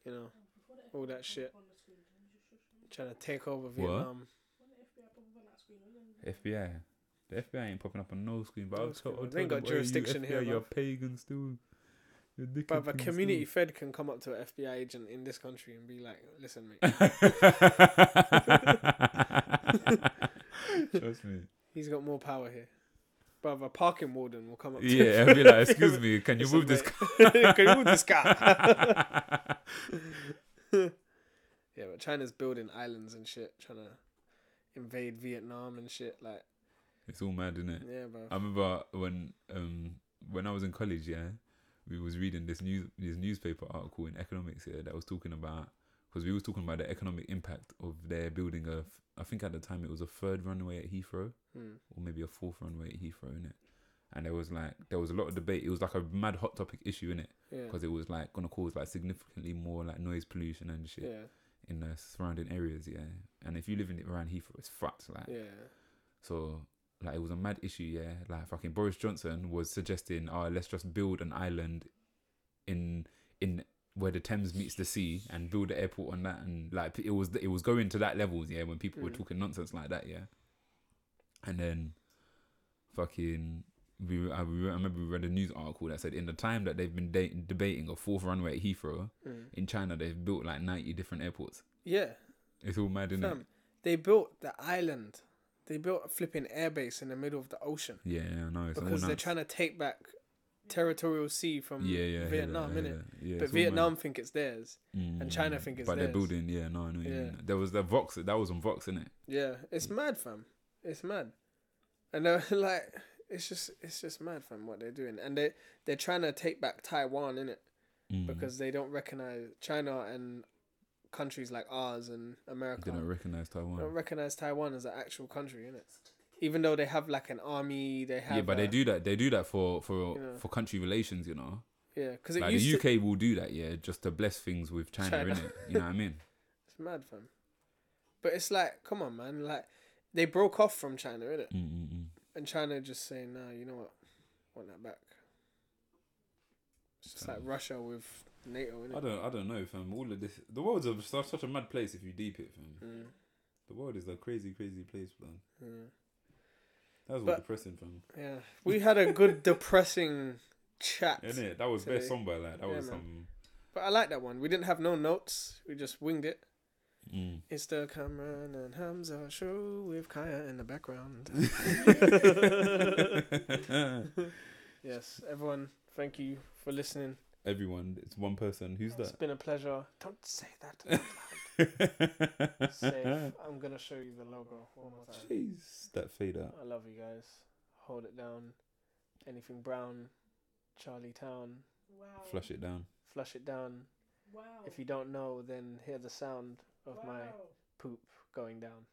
you know, all that shit. Trying to take over Vietnam. FBI. The FBI ain't popping up on no screen, but No screen, they ain't got jurisdiction here, You're bruv. pagans too. But a community fed can come up to an FBI agent in this country and be like, listen, mate. Trust me. He's got more power here. But a parking warden will come up to Yeah, I'll be like, excuse me, can you move this car? Can you move this car? Yeah, but China's building islands and shit, trying to invade Vietnam and shit. Like, It's all mad, isn't it? yeah, bro. I remember when I was in college, yeah, we was reading this newspaper article in economics here that was talking about, because we was talking about the economic impact of their building I think at the time it was a 3rd runway at Heathrow, or maybe a 4th runway at Heathrow, innit? And there was a lot of debate. It was like a mad hot topic issue, innit? Yeah. Because it was like gonna cause like significantly more like noise pollution and shit Yeah. in the surrounding areas, yeah. And if you live in it around Heathrow, it's fucked, like. Yeah. So like it was a mad issue, yeah. Like fucking Boris Johnson was suggesting, let's just build an island in where the Thames meets the sea and build the airport on that, and like it was going to that levels, yeah, when people were talking nonsense like that, yeah. And then fucking I remember we read a news article that said in the time that they've been debating a 4th runway at Heathrow, in China they've built like 90 different airports. Yeah. It's all mad, isn't it? They built the island. They built a flipping airbase in the middle of the ocean. Yeah, I know. It's Because they're trying to take back territorial sea from Vietnam, innit? Yeah, but Vietnam think it's theirs, and China think it's but theirs. they're building, yeah, no, I know. Yeah. There was the Vox, that was on Vox, innit? Yeah, it's mad, fam. It's mad, and they're like, it's just mad, fam. What they're doing, and they're trying to take back Taiwan, innit? Because they don't recognize China and countries like ours and America. They don't recognize Taiwan. Don't recognize Taiwan as an actual country, innit? Even though they have like an army, they have. Yeah, but they do that. They do that for know. for country relations, you know. Yeah, because like the UK will do that, yeah, just to bless things with China. Innit? You know what I mean? It's mad, fam. But it's like, come on, man. Like, they broke off from China, innit? And China just saying, nah, you know what? I want that back. It's just like Russia with NATO, innit? I don't know, fam. All of this, the world's such a mad place if you deep it, fam. The world is a crazy, crazy place, man. That was all depressing, fam. Yeah, we had a good depressing chat. Innit? That was today. best song by that. That was man. some. But I like that one. We didn't have no notes. We just winged it. It's the Cameron and Hamza show with Kaya in the background. Yes, everyone, thank you for listening. Everyone, it's one person. Who's that? It's been a pleasure. Don't say that. Safe. I'm going to show you the logo one more time. Jeez, that fade out. I love you guys. Hold it down. Anything brown, Charlie Town. Wow. Flush it down. Flush it down. Wow. If you don't know, then hear the sound of my poop going down.